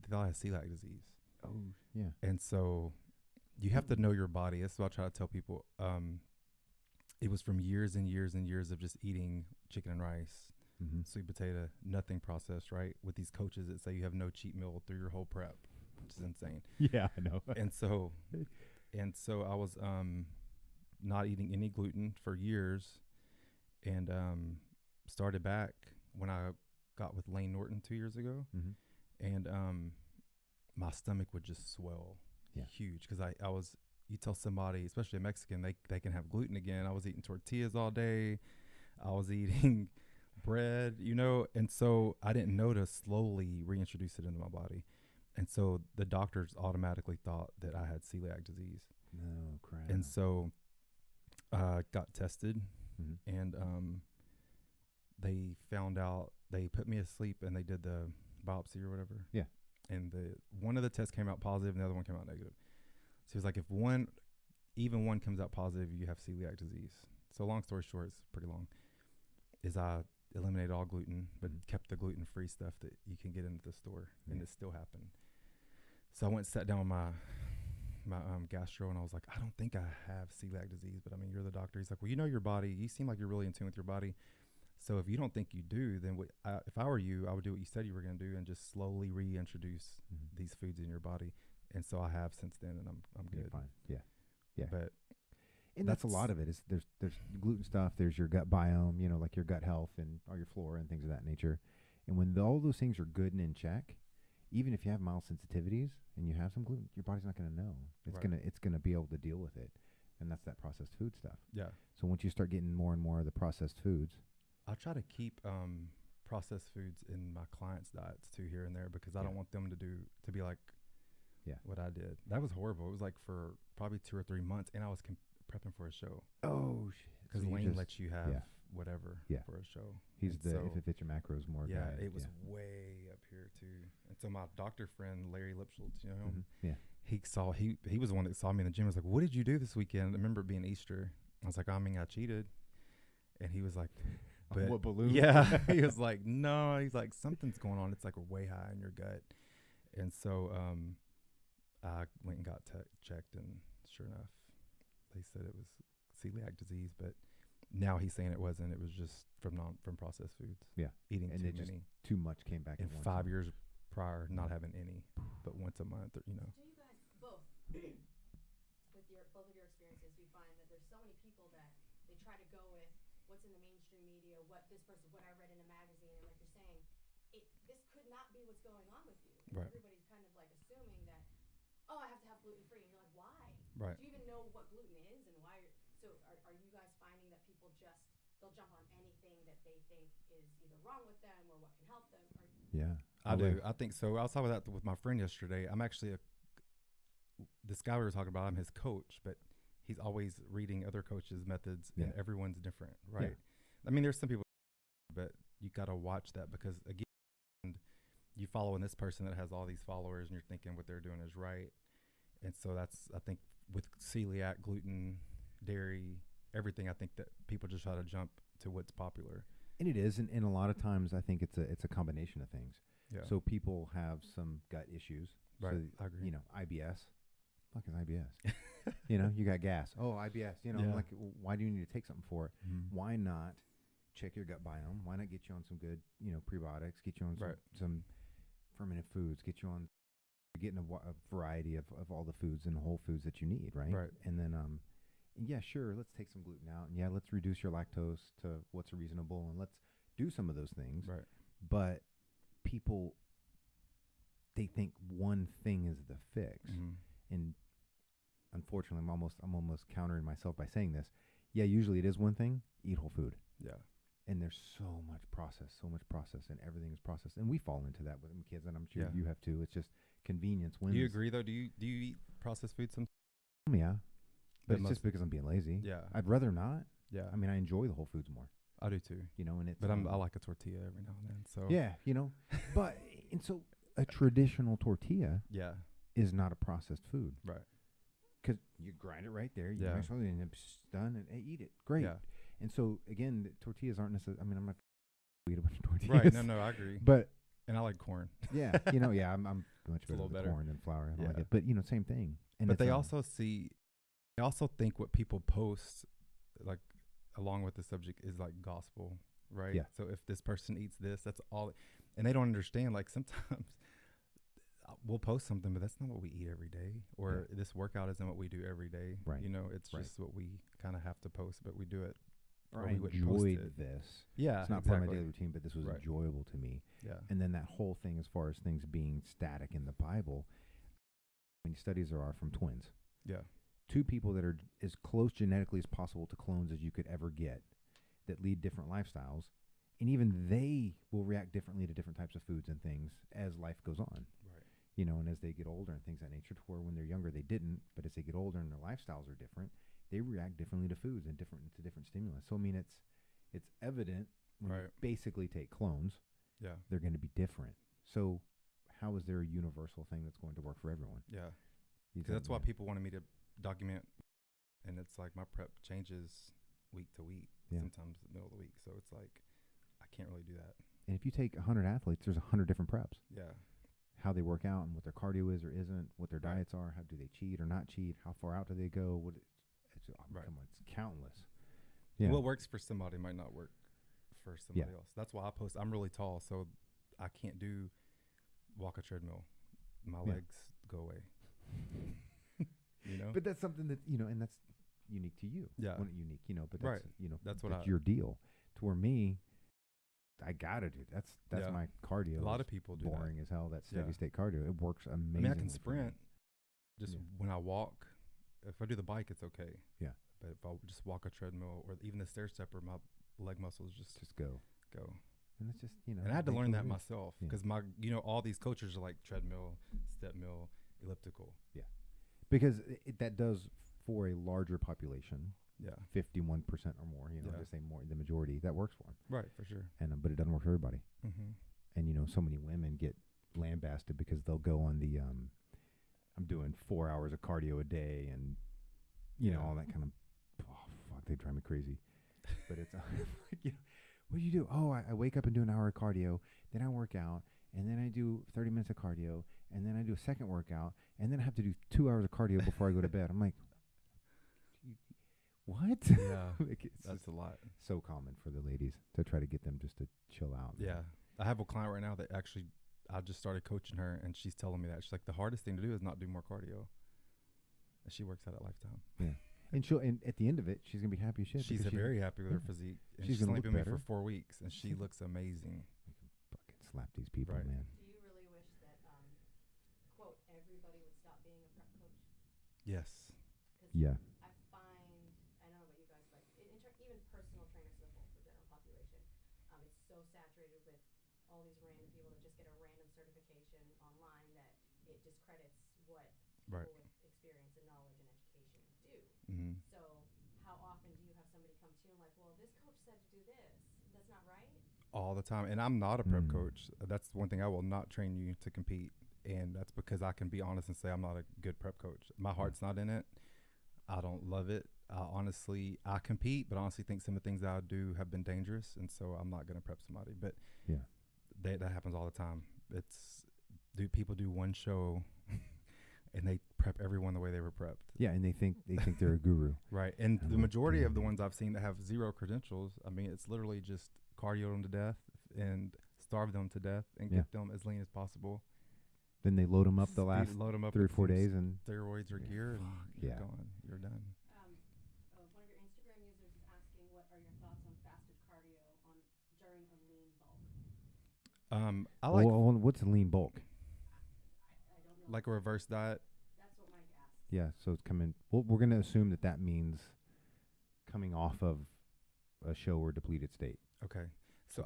They thought I had celiac disease. Oh, yeah. And so you have to know your body. That's what I try to tell people. It was from years and years and years of just eating chicken and rice, sweet potato, nothing processed, right? With these coaches that say you have no cheat meal through your whole prep, which is insane. Yeah, I know. And so I was not eating any gluten for years, and started back when I got with Lane Norton 2 years ago. And my stomach would just swell huge, because I was, you tell somebody, especially a Mexican, they can have gluten again. I was eating tortillas all day. I was eating bread, and so I didn't know to slowly reintroduce it into my body. And so the doctors automatically thought that I had celiac disease. No crap. And so got tested, and they found out, they put me asleep and they did the biopsy or whatever. Yeah. And one of the tests came out positive and the other one came out negative. So he was like, if even one comes out positive, you have celiac disease. So long story short, it's pretty long, is I eliminated all gluten, but kept the gluten-free stuff that you can get into the store, and it still happened. So I went and sat down with my gastro, and I was like, I don't think I have celiac disease, but I mean, you're the doctor. He's like, well, you know your body. You seem like you're really in tune with your body. So if you don't think you do, then if I were you, I would do what you said you were going to do and just slowly reintroduce these foods in your body. And so I have since then, and I'm good. You're fine. Yeah. Yeah. But and that's a lot of it. Is there's gluten stuff. There's your gut biome, you know, like your gut health and all your flora and things of that nature. And when all those things are good and in check, even if you have mild sensitivities and you have some gluten, your body's not going to know. It's gonna be able to deal with it, and that's that processed food stuff. Yeah. So once you start getting more and more of the processed foods, I try to keep processed foods in my clients' diets too, here and there, because I don't want them to be like what I did. That was horrible. It was like for probably 2 or 3 months, and I was prepping for a show. Oh shit! Because So Lane lets you have whatever for a show. He's and the so, if it fits your macros more guy. It was way up here too. And so my doctor friend Larry Lipschultz, you know him? He was the one that saw me in the gym. I was like, "What did you do this weekend?" I remember it being Easter. I was like, "I mean, I cheated," and he was like, "But what balloon?" Yeah, he was like, "No," he's like, "Something's going on. It's like way high in your gut." And so I went and got checked, and sure enough, they said it was celiac disease. But now he's saying it wasn't. It was just from processed foods. Yeah, eating and too many. Too much came back. In 5 years prior, not having any, but once a month, or, you know. Do you guys both, with both of your experiences, do you find that there's so many people that they try to go with what's in the mainstream media, what I read in a magazine, and like you're saying, this could not be what's going on with you. And everybody's kind of like assuming that, oh, I have to have gluten-free, and you're like, why? Right. Do you even know what gluten is and why? So are you guys finding that people they'll jump on anything that they think is either wrong with them or what can help them? I do. I think so. I was talking about that with my friend yesterday. I'm actually this guy we were talking about, I'm his coach, but he's always reading other coaches' methods, and everyone's different, right? I mean, there's some people, but you got to watch that, because again, you following this person that has all these followers, and you're thinking what they're doing is right. And so that's, I think, with celiac, gluten, dairy, everything, I think that people just try to jump to what's popular. And it is, and a lot of times I think it's a combination of things. Yeah. So people have some gut issues. Right. So, I agree. You know, IBS. Fuck is IBS? You know, you got gas. Oh, IBS. You know, I'm like, why do you need to take something for it? Why not check your gut biome? Why not get you on some good, you know, prebiotics? Get you on some fermented foods. Get you on getting a variety of all the foods and whole foods that you need, right? Right. And then, yeah, sure, let's take some gluten out, and let's reduce your lactose to what's reasonable, and let's do some of those things. Right. But people, they think one thing is the fix, and unfortunately, I'm almost countering myself by saying this. Yeah, usually it is one thing: eat whole food. Yeah. And there's so much process, and everything is processed, and we fall into that with kids, and I'm sure you have too. It's just convenience wins. Do you agree though? Do you eat processed food sometimes? Yeah, but it's just because I'm being lazy. Yeah. I'd rather not. Yeah. I mean, I enjoy the whole foods more. I do too. You know, and it's but I like a tortilla every now and then. So yeah, you know, but and so a traditional tortilla is not a processed food, right? Because you grind it right there, you mash it, and it's done, and eat it. Great. Yeah. And so again, the tortillas aren't necessarily. I mean, I'm not eat a bunch of tortillas. Right. No, I agree. But and I like corn. Yeah, you know, I'm much better with better. corn than flour. I like it, but you know, same thing. And but they also think what people post, like along with the subject, is like gospel, right? Yeah. So if this person eats this, that's all, and they don't understand. Like sometimes we'll post something, but that's not what we eat every day, or this workout isn't what we do every day. Right. You know, it's just what we kind of have to post, but we do it. Or I enjoyed this. Yeah, it's not part of my daily routine, but this was enjoyable to me. Yeah. And then that whole thing, as far as things being static in the Bible, I mean, studies there are from twins. Yeah. Two people that are as close genetically as possible to clones as you could ever get, that lead different lifestyles, and even they will react differently to different types of foods and things as life goes on. Right. you know, and as they get older and things of that nature, to where when they're younger they didn't, but as they get older and their lifestyles are different, they react differently to foods and to different stimulus. So I mean, it's evident when you basically take clones, they're going to be different. So how is there a universal thing that's going to work for everyone? Yeah, because that's why people wanted me to document, and it's like my prep changes week to week, sometimes the middle of the week. So it's like I can't really do that. And if you take 100 athletes, there's 100 different preps. Yeah. How they work out and what their cardio is or isn't, what their diets are, how do they cheat or not cheat, how far out do they go, come on, it's countless. Yeah. What works for somebody might not work for somebody else. That's why I post. I'm really tall, so I can't walk a treadmill. My legs go away. You know? But that's something that, you know, and that's unique to you. Yeah. Well, not unique, you know, but that's, you know, that's your deal. To where me, I gotta do that's my cardio. A lot of people do boring that. as hell. That steady state cardio. It works amazing. I mean, I can sprint. Just when I walk, if I do the bike, it's okay. Yeah. But if I just walk a treadmill or even the stair stepper, my leg muscles just go. And it's just, you know. And I had to learn that myself because all these coaches are like treadmill, step mill, elliptical. Yeah. Because that does for a larger population. Yeah, 51% or more. You know, just say more, the majority that works for them. Right, for sure. And but it doesn't work for everybody. Mm-hmm. And you know, so many women get lambasted because they'll go on the I'm doing 4 hours of cardio a day, and you know all that kind of. Oh fuck, they drive me crazy. But it's like, you know, what do you do? Oh, I wake up and do an hour of cardio, then I work out, and then I do 30 minutes of cardio, and then I do a second workout, and then I have to do 2 hours of cardio before I go to bed. I'm like, what? Yeah, like that's a lot. So common for the ladies to try to get them just to chill out. Yeah, I have a client right now that actually I just started coaching her, and she's telling me that she's like, the hardest thing to do is not do more cardio. And she works out at Lifetime. Yeah, and at the end of it, she's gonna be happy as shit. She's very happy with her physique. And she's only been with me for 4 weeks, and she looks amazing. I can fucking slap these people, man. Do you really wish that, quote, everybody would stop being a prep coach? Yes. Yeah. I find, I don't know about you guys, but even personal trainers as a whole for general population, it's so saturated with all these random people that just get a random certification online that it discredits what people with experience and knowledge and education do. Mm-hmm. So how often do you have somebody come to you and like, well, this coach said to do this. That's not right? All the time. And I'm not a prep coach. That's one thing. I will not train you to compete. And that's because I can be honest and say I'm not a good prep coach. My heart's not in it. I don't love it. I compete, but honestly think some of the things that I do have been dangerous. And so I'm not going to prep somebody. But that happens all the time. People do one show and they prep everyone the way they were prepped. Yeah, and they think they're a guru. Right. And the majority of the ones I've seen that have 0 credentials, I mean, it's literally just cardio them to death and starve them to death and get them as lean as possible. Then they load them up the last 3 or 4 days and steroids or gear, and you're gone. You're done. One of your Instagram users is asking, what are your thoughts on fasted cardio during a lean bulk? I like. Well, what's a lean bulk? I don't know. Like a reverse diet. That's what Mike asked. Yeah, so it's coming. Well, we're going to assume that means coming off of a show or depleted state. Okay, so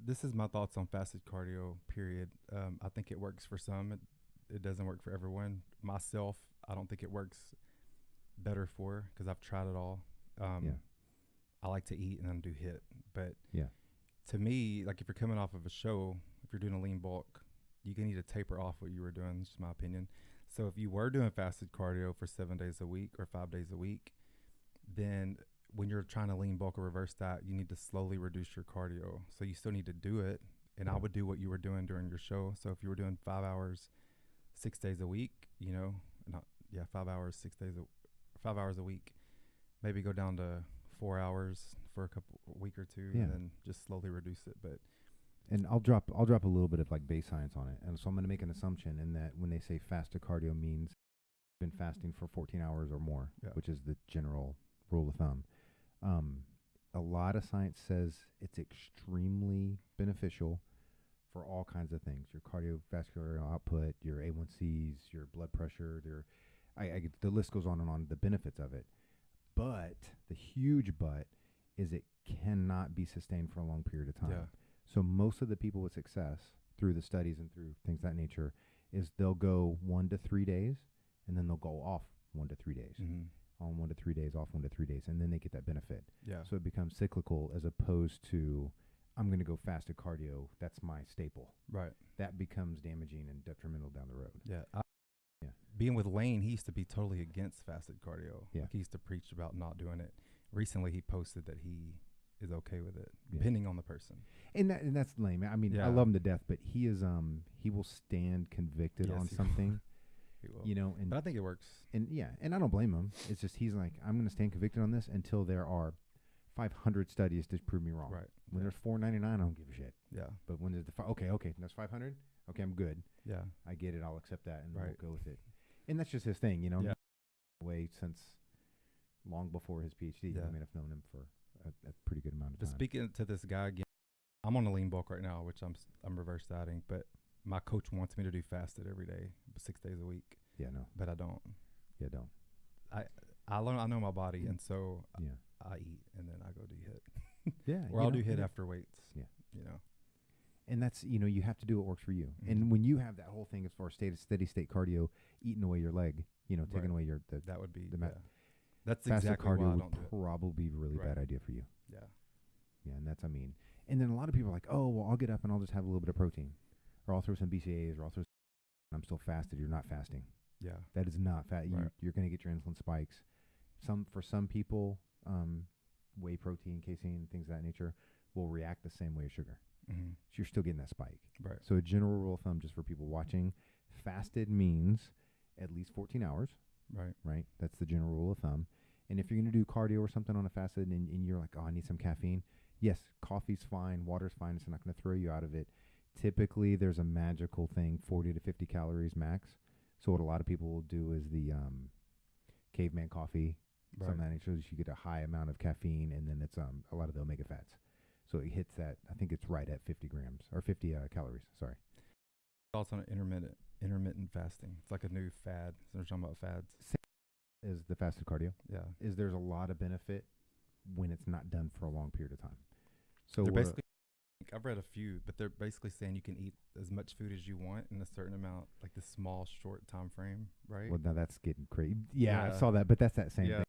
this is my thoughts on fasted cardio, period. I think it works for some. It doesn't work for everyone. Myself, I don't think it works better for, because I've tried it all. I like to eat and then do HIIT. But to me, like if you're coming off of a show, if you're doing a lean bulk, you need to taper off what you were doing. That's just my opinion. So if you were doing fasted cardio for 7 days a week or 5 days a week, then when you're trying to lean bulk or reverse that, you need to slowly reduce your cardio. So you still need to do it. And I would do what you were doing during your show. So if you were doing 5 hours, 6 days a week, 5 hours, 6 days, 5 hours a week, maybe go down to 4 hours for a week or two, and then just slowly reduce it. And I'll drop a little bit of like base science on it. And so I'm going to make an assumption in that when they say fasted cardio means been fasting for 14 hours or more, which is the general rule of thumb. A lot of science says it's extremely beneficial for all kinds of things: your cardiovascular output, your A1Cs, your blood pressure. The list goes on and on. The benefits of it, but the huge but is it cannot be sustained for a long period of time. Yeah. So most of the people with success through the studies and through things of that nature, is they'll go 1 to 3 days, and then they'll go off 1 to 3 days. On 1 to 3 days, off 1 to 3 days, and then they get that benefit. Yeah. So it becomes cyclical as opposed to, I'm going to go fasted cardio. That's my staple. Right. That becomes damaging and detrimental down the road. Yeah. Yeah. Being with Lane, he used to be totally against fasted cardio. Yeah. Like he used to preach about not doing it. Recently, he posted that he is okay with it, Yeah. depending on the person. And that's lame. I mean, Yeah. I love him to death, but he is he will stand convicted Yes, on he something. He will. You know, and But I think it works. and I don't blame him. It's just he's like, I'm going to stand convicted on this until there are 500 studies to prove me wrong. Right. When there's 499, I don't give a shit. Yeah. But when there's okay, that's 500. Okay, I'm good. Yeah. I get it. I'll accept that, and Right. we'll go with it. And that's just his thing, you know. Yeah. Way since long before his PhD. Yeah. I mean, I've known him for a pretty good amount of But time. speaking to this guy again, I'm on a lean bulk right now, which I'm reverse dieting, but my coach wants me to do fasted every day, 6 days a week, Yeah, no. but I don't. Yeah, don't. I know my body, and so Yeah. I eat and then I go do HIIT, Yeah. or I'll do HIIT after weights. Yeah. You know. And that's, you have to do what works for you. Mhm. And when you have that whole thing as far as steady state cardio, eating away your leg, taking Right. away That would be the That's fasted exactly why cardio I would don't do it. probably be a really Right. bad idea for you. Yeah. Yeah, and that's, and then a lot of people are like, oh, well, I'll get up and I'll just have a little bit of protein, or I'll throw some BCAAs, or I'll throw I'm still fasted. You're not fasting. Yeah. That is not fat. Right. You're going to get your insulin spikes. For some people, whey protein, casein, things of that nature will react the same way as sugar. Mm-hmm. So you're still getting that spike. Right. So a general rule of thumb, just for people watching, fasted means at least 14 hours, Right. right? That's the general rule of thumb. And if you're going to do cardio or something on a fasted and you're like, oh, I need some caffeine, yes, coffee's fine, water's fine. It's not going to throw you out of it. Typically, there's a magical thing, 40 to 50 calories max. So what a lot of people will do is the caveman coffee, Right. something that nature. You get a high amount of caffeine, and then it's a lot of the omega fats. So it hits that. I think it's right at 50 grams or 50 calories. Sorry. Also on intermittent fasting. It's like a new fad. So we're talking about fads. Is the fasted cardio? Yeah. Is there's a lot of benefit when it's not done for a long period of time. So They're basically, I've read a few, but they're basically saying you can eat as much food as you want in a certain amount, like the small, short time frame, right? well, now that's getting crazy. Yeah, I Yeah. saw that, but that's that same Yeah. thing.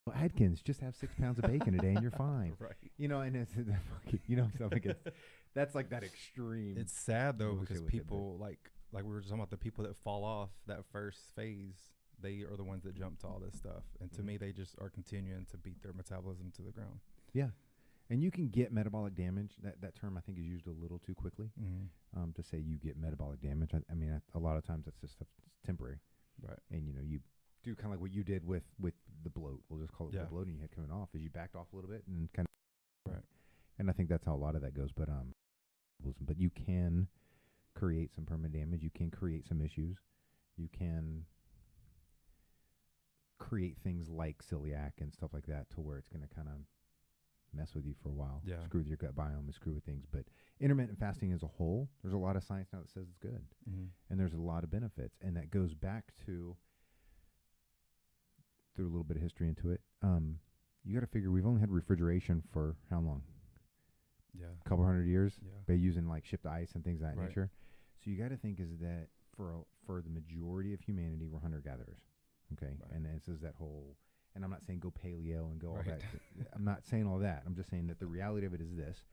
Well, Adkins, just have 6 pounds of bacon a day and you're fine. Right. And it's stuff like that's like that extreme. It's sad though bullshit because with it, people like we were just talking about the people that fall off that first phase. They are the ones that jump to all this stuff, and to me, they just are continuing to beat their metabolism to the ground. Yeah, and you can get metabolic damage. That term I think is used a little too quickly. Mm-hmm. To say you get metabolic damage. I mean, a lot of times that's just stuff that's temporary. Right. And you do kind of like what you did with the bloat. We'll just call it Yeah. the bloating you had coming off. Is you backed off a little bit and kind of Right. And I think that's how a lot of that goes. But you can create some permanent damage. You can create some issues. You can create things like celiac and stuff like that to where it's going to kind of mess with you for a while. Yeah. Screw with your gut biome and screw with things. But intermittent fasting as a whole, there's a lot of science now that says it's good. Mm-hmm. And there's a lot of benefits. And that goes back to, through a little bit of history into it, you got to figure we've only had refrigeration for how long? Yeah. A couple hundred years? Yeah. By using like shipped ice and things of that Right. nature. So you got to think is that for the majority of humanity, we're hunter-gatherers. Okay? Right. And this is that whole, and I'm not saying go paleo and go all Right. that. I'm not saying all that. I'm just saying that the reality of it is this.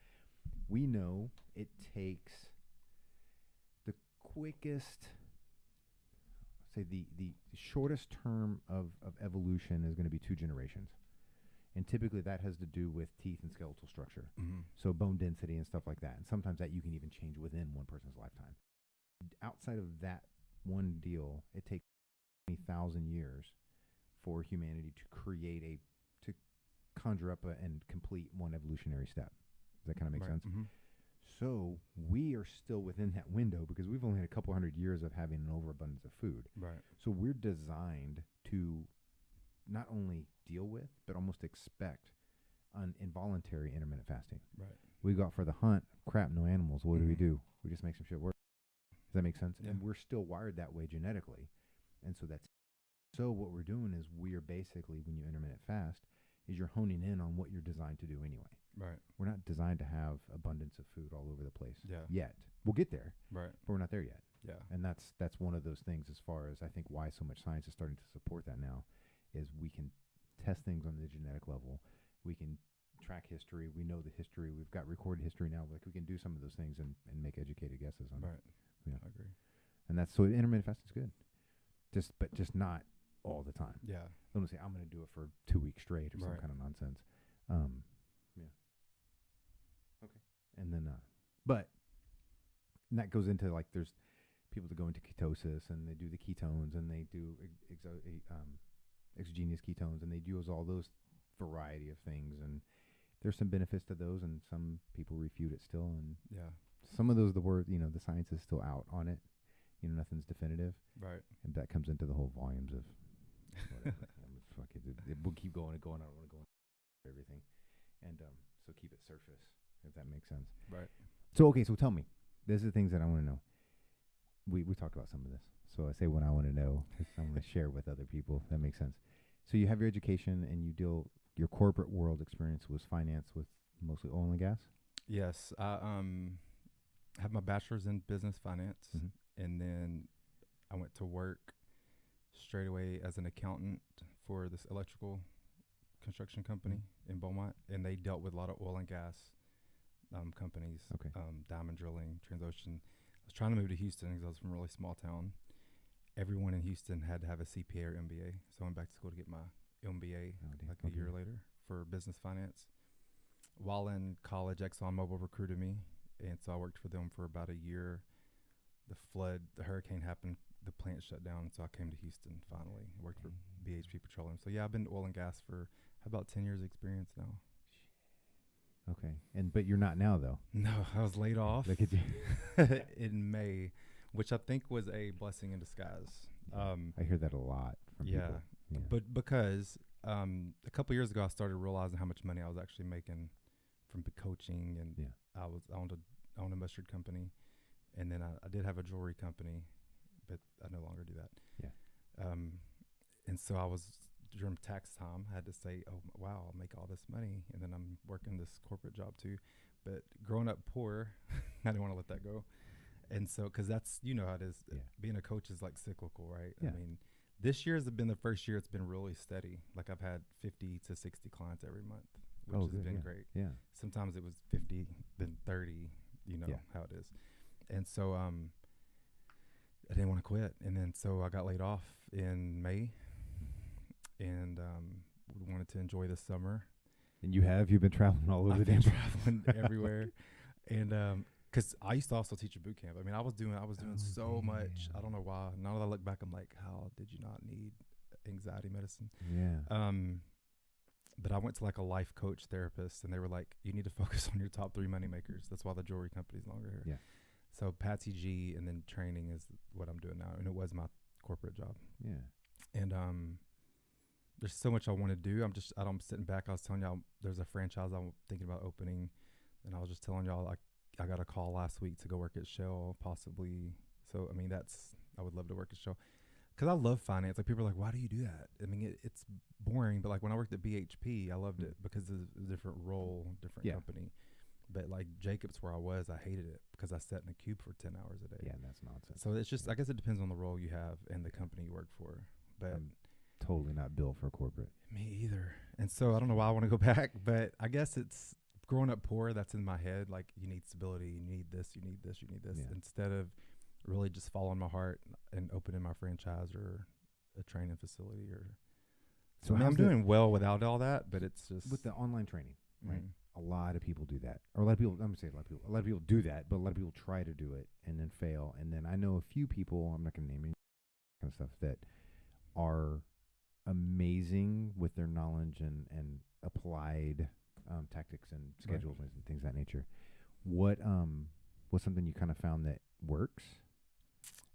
We know it takes the quickest, say the shortest term of evolution is going to be 2 generations. And typically that has to do with teeth and skeletal structure. Mm-hmm. So bone density and stuff like that. And sometimes that you can even change within one person's lifetime. Outside of that one deal, it takes 20,000 years for humanity to conjure up and complete one evolutionary step. Does that kind of make Right. sense? Mm-hmm. So we are still within that window because we've only had a couple hundred years of having an overabundance of food. Right. So we're designed to not only deal with, but almost expect involuntary intermittent fasting. Right. We go out for the hunt, crap, no animals. What Mhm. do? We just make some shit work. Does that make sense? Yeah. And we're still wired that way genetically. And so what we're doing is we are basically, when you intermittent fast, is you're honing in on what you're designed to do anyway. Right. We're not designed to have abundance of food all over the place Yeah. yet. We'll get there, Right. but we're not there yet. Yeah. And that's one of those things as far as I think why so much science is starting to support that now is we can test things on the genetic level. We can track history. We know the history. We've got recorded history now. Like we can do some of those things and make educated guesses on Right. it. Yeah. I agree. And that's so intermittent fasting is good. Just not all the time. Yeah. Don't say I'm going to do it for 2 weeks straight or some Right. kind of nonsense. Yeah. Okay. And then, but and that goes into like there's people that go into ketosis and they do the ketones and they do exogenous ketones and they use all those variety of things and there's some benefits to those and some people refute it still and Yeah. some of those the science is still out on it. Nothing's definitive. Right. And that comes into the whole volumes of whatever. Fuck it, it will keep going and going. I don't want to go into everything. And so keep it surface, if that makes sense. Right. So, okay, so tell me. These are the things that I want to know. We talked about some of this. So I say what I want to know. I want to share with other people. If that makes sense. So you have your education and your corporate world experience was finance with mostly oil and gas? Yes. I have my bachelor's in business finance. Mm-hmm. And then I went to work straight away as an accountant for this electrical construction company in Beaumont. And they dealt with a lot of oil and gas companies, Okay. Diamond Drilling, Transocean. I was trying to move to Houston because I was from a really small town. Everyone in Houston had to have a CPA or MBA. So I went back to school to get my MBA a year later for business finance. While in college, ExxonMobil recruited me. And so I worked for them for about a year. The hurricane happened, the plant shut down, so I came to Houston finally. I worked for BHP Petroleum. So yeah, I've been oil and gas for about 10 years experience now. Okay. But you're not now though. No, I was laid off Look at you. in May, which I think was a blessing in disguise. I hear that a lot from people. Yeah. But because a couple years ago I started realizing how much money I was actually making from coaching, and I owned a mustard company. And then I did have a jewelry company, but I no longer do that. Yeah. And so I was, during tax time, I had to say, oh, wow, I'll make all this money. And then I'm working this corporate job too. But growing up poor, I didn't want to let that go. And so, because that's, how it is. Yeah. Being a coach is like cyclical, right? Yeah. I mean, this year has been the first year it's been really steady. Like I've had 50 to 60 clients every month, which has been great. Yeah. Sometimes it was 50, then 30, how it is. And so I didn't want to quit. And then so I got laid off in May and wanted to enjoy the summer. And you've been traveling all over the damn traveling everywhere. And because I used to also teach a boot camp. I mean, I was doing so much. I don't know why. Now that I look back, I'm like, how did you not need anxiety medicine? Yeah. But I went to like a life coach therapist, and they were like, you need to focus on your top 3 money makers. That's why the jewelry company's longer here. Yeah. So Patsy G and then training is what I'm doing now. And it was my corporate job. Yeah. And there's so much I want to do. I'm sitting back. I was telling y'all there's a franchise I'm thinking about opening. And I was just telling y'all I got a call last week to go work at Shell, possibly. So, I mean, I would love to work at Shell. Because I love finance. Like, people are like, why do you do that? I mean, it's boring. But, like, when I worked at BHP, I loved it because it's a different role, different company. But, like, Jacobs, where I was, I hated it because I sat in a cube for 10 hours a day. Yeah, that's nonsense. So, it's just, I guess it depends on the role you have and the company you work for. But I'm totally not built for corporate. Me either. And so, I don't know why I want to go back. But I guess it's growing up poor, that's in my head. Like, you need stability. You need this. You need this. You need this. Yeah. Instead of really just following my heart and opening my franchise or a training facility. So I mean, I'm doing well without all that, but it's just... With the online training, right? A lot of people do that. Or a lot of people, I'm going to say a lot of people do that, but a lot of people try to do it and then fail. And then I know a few people, I'm not going to name any kind of stuff, that are amazing with their knowledge and applied tactics and schedules and things of that nature. What's something you kind of found that works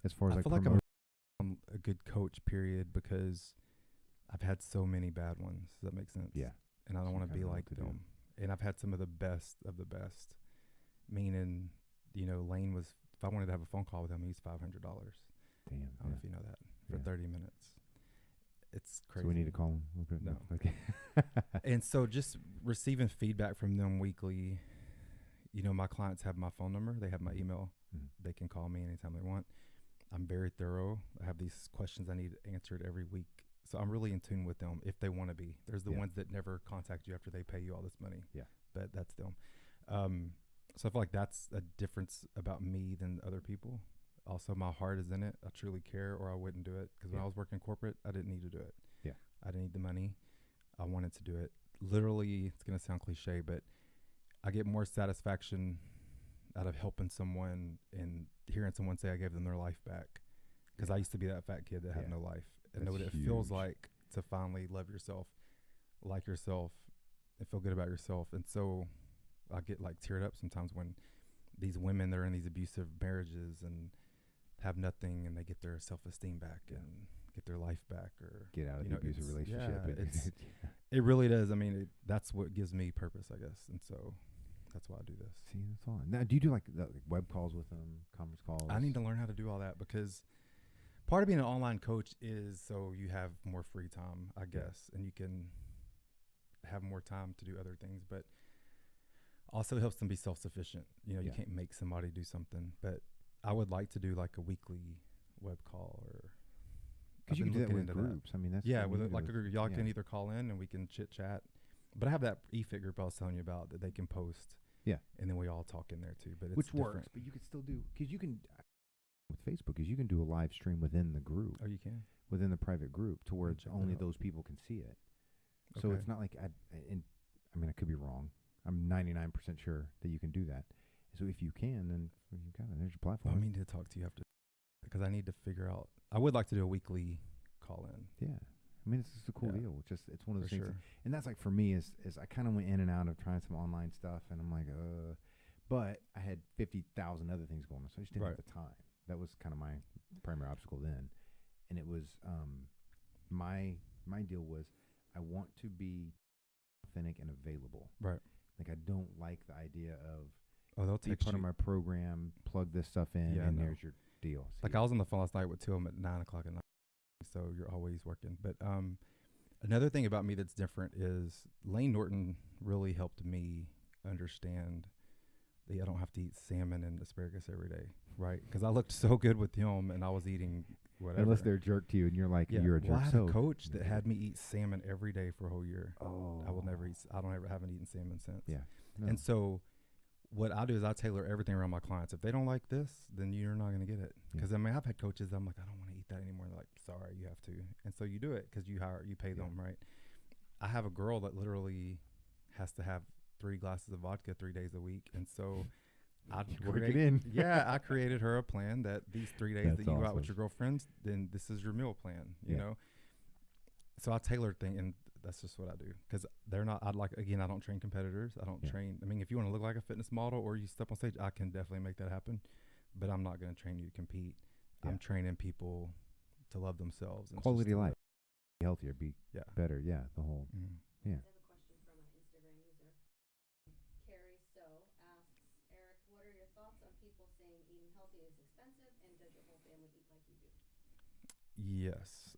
as far as I feel like I'm a good coach, period, because I've had so many bad ones. Does that make sense? Yeah. And I don't want to be like them. And I've had some of the best of the best. Meaning, Lane was, if I wanted to have a phone call with him, he's $500. Damn. I don't know if you know that. For 30 minutes. It's crazy. So we need to call him? Okay. No. Okay. And so just receiving feedback from them weekly. My clients have my phone number. They have my email. They can call me anytime they want. I'm very thorough. I have these questions I need answered every week. So I'm really in tune with them if they want to be. There's the ones that never contact you after they pay you all this money. Yeah. But that's them. So I feel like that's a difference about me than other people. Also, my heart is in it. I truly care, or I wouldn't do it. Because when I was working corporate, I didn't need to do it. Yeah. I didn't need the money. I wanted to do it. Literally, it's going to sound cliche, but I get more satisfaction out of helping someone and hearing someone say I gave them their life back. Because I used to be that fat kid that had no life. And know what it feels like to finally love yourself, like yourself, and feel good about yourself. And so I get like teared up sometimes when these women that are in these abusive marriages and have nothing, and they get their self-esteem back and get their life back, or get out of the abusive relationship. It really does. I mean, that's what gives me purpose, I guess. And so that's why I do this. See, that's all. Now, do you do like web calls with them, conference calls? I need to learn how to do all that, because part of being an online coach is so you have more free time, I guess, and you can have more time to do other things, but also it helps them be self-sufficient. You know, you can't make somebody do something, but I would like to do like a weekly web call, or because you can do that with groups. I mean, that's with like a group. Y'all can either call in and we can chit chat, but I have that e-fit group I was telling you about that they can post. Yeah, and then we all talk in there too. But it's which works, but you could still do, because you can with Facebook is you can do a live stream within the group. Oh, you can within the private group to where only those people can see it. So it's not like I mean, I could be wrong. I'm 99% sure that you can do that. So if you can, then you got it. There's your platform. Well, I mean to talk to you after, because I need to figure out. I would like to do a weekly call in. Yeah, I mean, it's just a cool deal. It's one of those things, and that's like for me is I kind of went in and out of trying some online stuff, and I'm like, but I had 50,000 other things going on, so I just didn't have the time. That was kind of my primary obstacle then, and it was my deal was I want to be authentic and available. Right. Like I don't like the idea of they'll be part of my program, plug this stuff in, and there's your deal. See, like I was on the phone last night with two of them at 9 o'clock at night, so you're always working. But another thing about me that's different is Lane Norton really helped me understand that I don't have to eat salmon and asparagus every day, right? Because I looked so good with him, and I was eating whatever. Unless they're a jerk to you, and you're like, you're a jerk. I had a coach that had me eat salmon every day for a whole year. Oh. I will never eat. Haven't eaten salmon since. Yeah. No. And so what I do is I tailor everything around my clients. If they don't like this, then you're not going to get it. Because I mean, I've had coaches. I'm like, I don't want to eat that anymore. They're like, sorry, you have to. And so you do it because you pay them, right? I have a girl that literally has to have 3 glasses of vodka 3 days a week, and so I created her a plan that these 3 days that you go out with your girlfriends, then this is your meal plan, you know? So I tailor things, and that's just what I do. Because they're not, I don't train competitors. I don't train. I mean, if you want to look like a fitness model or you step on stage, I can definitely make that happen. But I'm not going to train you to compete. I'm training people to love themselves. And quality of life. Be healthier, be better. Yeah, the whole. I have a question from an Instagram user. Carrie So asks, Eric, what are your thoughts on people saying eating healthy is expensive, and does your whole family eat like you do? Yes.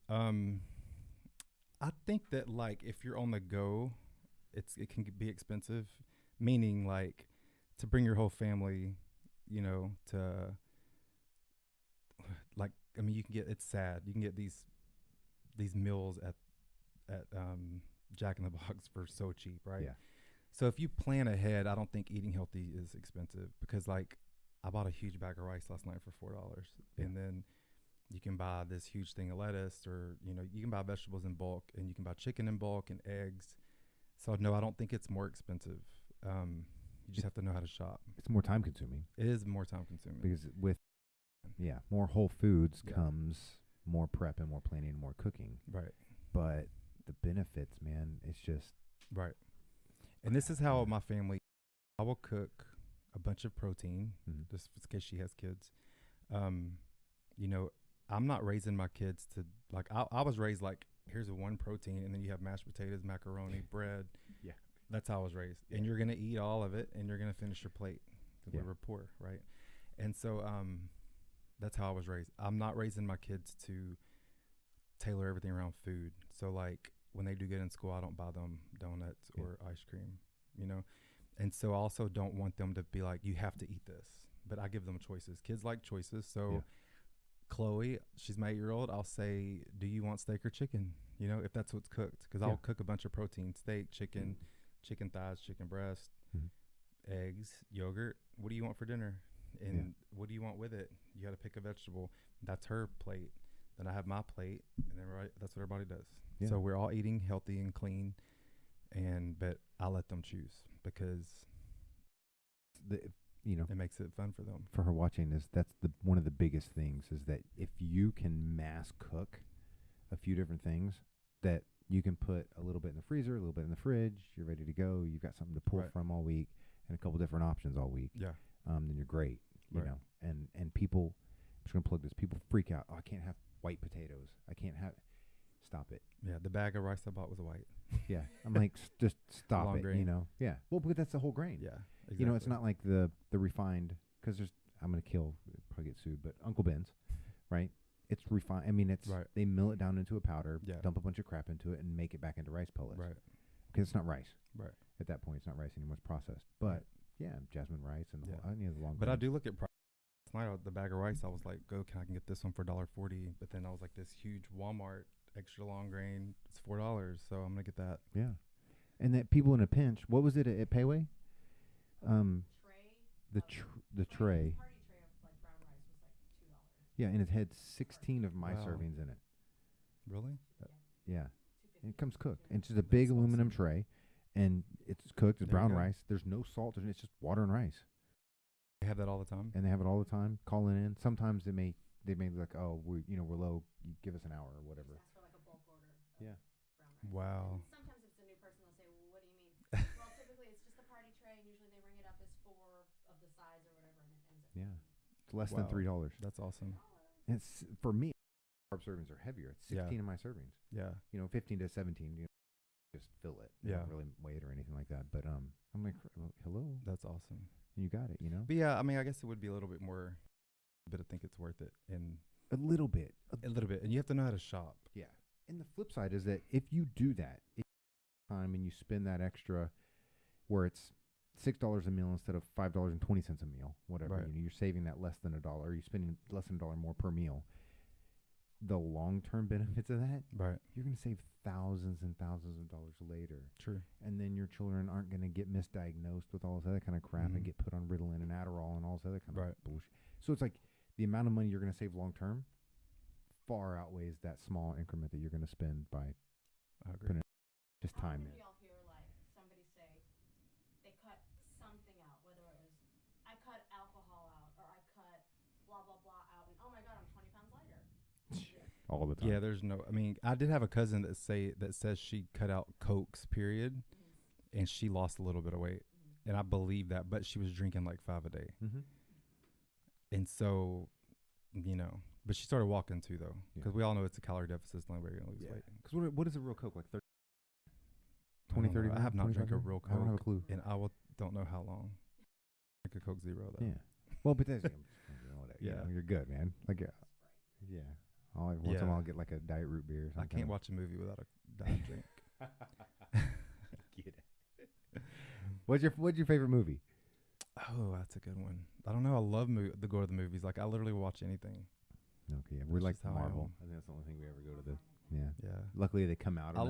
I think that like if you're on the go, it can be expensive, meaning like to bring your whole family, you know, to like, I mean, you can get, it's sad. You can get these meals at Jack in the Box for so cheap, right? Yeah. So if you plan ahead, I don't think eating healthy is expensive, because like I bought a huge bag of rice last night for $4, and then you can buy this huge thing of lettuce, or, you know, you can buy vegetables in bulk, and you can buy chicken in bulk and eggs. So no, I don't think it's more expensive. You just have to know how to shop. It's more time consuming. It is more time consuming. Because with, more whole foods comes more prep and more planning and more cooking. Right. But the benefits, man, it's just. Right. And this is how my family, I will cook a bunch of protein, just in case she has kids. You know, I'm not raising my kids to, like, I was raised like, here's one protein, and then you have mashed potatoes, macaroni, bread. Yeah. That's how I was raised. And you're going to eat all of it, and you're going to finish your plate. We were poor, right? And so that's how I was raised. I'm not raising my kids to tailor everything around food. So, like, when they do good in school, I don't buy them donuts or ice cream, you know? And so I also don't want them to be like, you have to eat this. But I give them choices. Kids like choices. So Chloe, she's my 8-year-old, I'll say, do you want steak or chicken? You know, if that's what's cooked. Because I'll cook a bunch of protein, steak, chicken, chicken thighs, chicken breast, eggs, yogurt. What do you want for dinner? And what do you want with it? You got to pick a vegetable. That's her plate. Then I have my plate, and that's what everybody does. Yeah. So we're all eating healthy and clean, but I let them choose because it makes it fun for them. For her watching that's one of the biggest things is that if you can mass cook a few different things, that you can put a little bit in the freezer, a little bit in the fridge, you're ready to go. You've got something to pull from all week and a couple different options all week. Yeah. Then you're great, you know. And people, I'm just gonna plug this. People freak out. Oh, I can't have white potatoes. I can't have. Stop it. Yeah, the bag of rice I bought was white. Yeah, I'm like, just stop it. Grain. You know. Yeah. Well, but that's the whole grain. Yeah. Exactly. You know, it's not like the refined, because I'm gonna probably get sued, but Uncle Ben's, right? It's refined. I mean, it's they mill it down into a powder, dump a bunch of crap into it, and make it back into rice pellets. Right. Because it's not rice. Right. At that point, it's not rice anymore. It's processed. But jasmine rice and the whole, the long. But I do look at price. Last night, the bag of rice, I was like, can I get this one for $1.40? But then I was like, this huge Walmart extra long grain, it's $4, so I'm gonna get that. Yeah. And that people in a pinch. What was it at Payway? The tray. Party tray of like brown rice was like $2. Yeah, and it had 16 of my servings in it. Really? Yeah. And it comes cooked. And it's just a big aluminum tray, and it's cooked. It's brown rice. There's no salt. It's just water and rice. They have that all the time. And they have it all the time. Calling in. Sometimes they may be like, oh, we're low. You give us an hour or whatever. Just ask for like a bulk order. Yeah. Wow. And sometimes if it's a new person, they'll say, well, what do you mean? Well, typically it's just the party tray, and usually they ring it up as 4 of the size or whatever, and it ends up. Yeah. It's less than $3. That's awesome. And it's for me. Carb servings are heavier. It's 16 of my servings. Yeah. 15 to 17. Just fill it. You don't really weigh it or anything like that. But I'm like, hello. That's awesome. And you got it. But yeah, I mean, I guess it would be a little bit more. But I think it's worth it. And a little bit. And you have to know how to shop. Yeah. And the flip side is that if you do that, time and you spend that extra, where it's $6 a meal instead of $5.20 a meal, whatever. You're saving that less than $1. You're spending less than $1 more per meal. The long-term benefits of that, you're going to save thousands and thousands of dollars later. True. And then your children aren't going to get misdiagnosed with all this other kind of crap and get put on Ritalin and Adderall and all this other kind of bullshit. So it's like the amount of money you're going to save long-term far outweighs that small increment that you're going to spend by just time in. Y'all hear like somebody say they cut something out, whether it was I cut alcohol out or I cut blah blah blah out, and oh my god, I'm 20 pounds lighter. All the time. Yeah, there's no. I mean, I did have a cousin that says she cut out Cokes, period, and she lost a little bit of weight, and I believe that, but she was drinking like 5 a day, and so, but she started walking too though, because we all know it's a calorie deficit. It's the only way you're gonna lose weight. Because what is a real Coke like? 20, 30. I have not drank a real Coke. I don't have a clue, and don't know how long. Drink a Coke Zero though. Yeah. Well, but that's you're good, man. Like yeah. Once in a while, I'll get like a Diet Root beer or something. I can't watch a movie without a diet drink. Get it. What's your favorite movie? Oh, that's a good one. I don't know. I love to go to the movies. Like I literally watch anything. Okay, yeah. We're like Marvel. I think that's the only thing we ever go to the. Yeah. Yeah. Luckily, they come out. I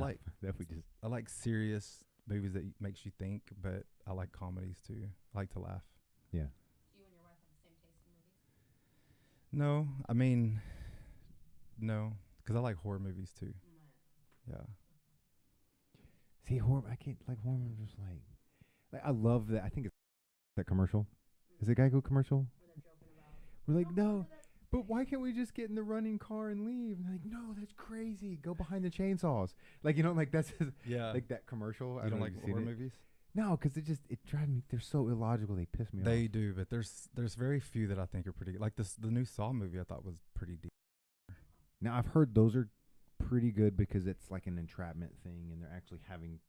like serious movies that makes you think, but I like comedies too. I like to laugh. Do Yeah. you and your wife have the same taste in movies? No, I mean. No, because I like horror movies too. Yeah. See, horror. I can't like horror movies. Like I love that. I think it's that commercial. Is it Geico commercial? Where they're joking about. We're like, no, but why can't we just get in the running car and leave? And they're like, no, that's crazy. Go behind the chainsaws. Like like that's like that commercial. You don't like horror movies? No, because it drives me. They're so illogical. They piss me off. They do, but there's very few that I think are pretty. Like the new Saw movie, I thought was pretty deep. Now, I've heard those are pretty good because it's like an entrapment thing, and they're actually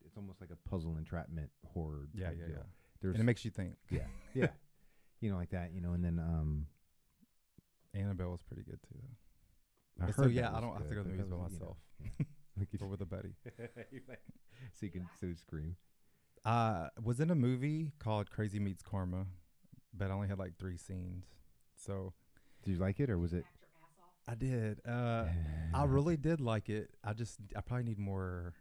it's almost like a puzzle entrapment horror. Yeah. Deal. And it makes you think. Yeah. Like that, and then Annabelle was pretty good too. I don't have to go to the movies by myself. Or with a buddy. So you can scream. Was in a movie called Crazy Meets Karma, but I only had like 3 scenes. So did you like it, or was it? I did. I really did like it. I probably need more.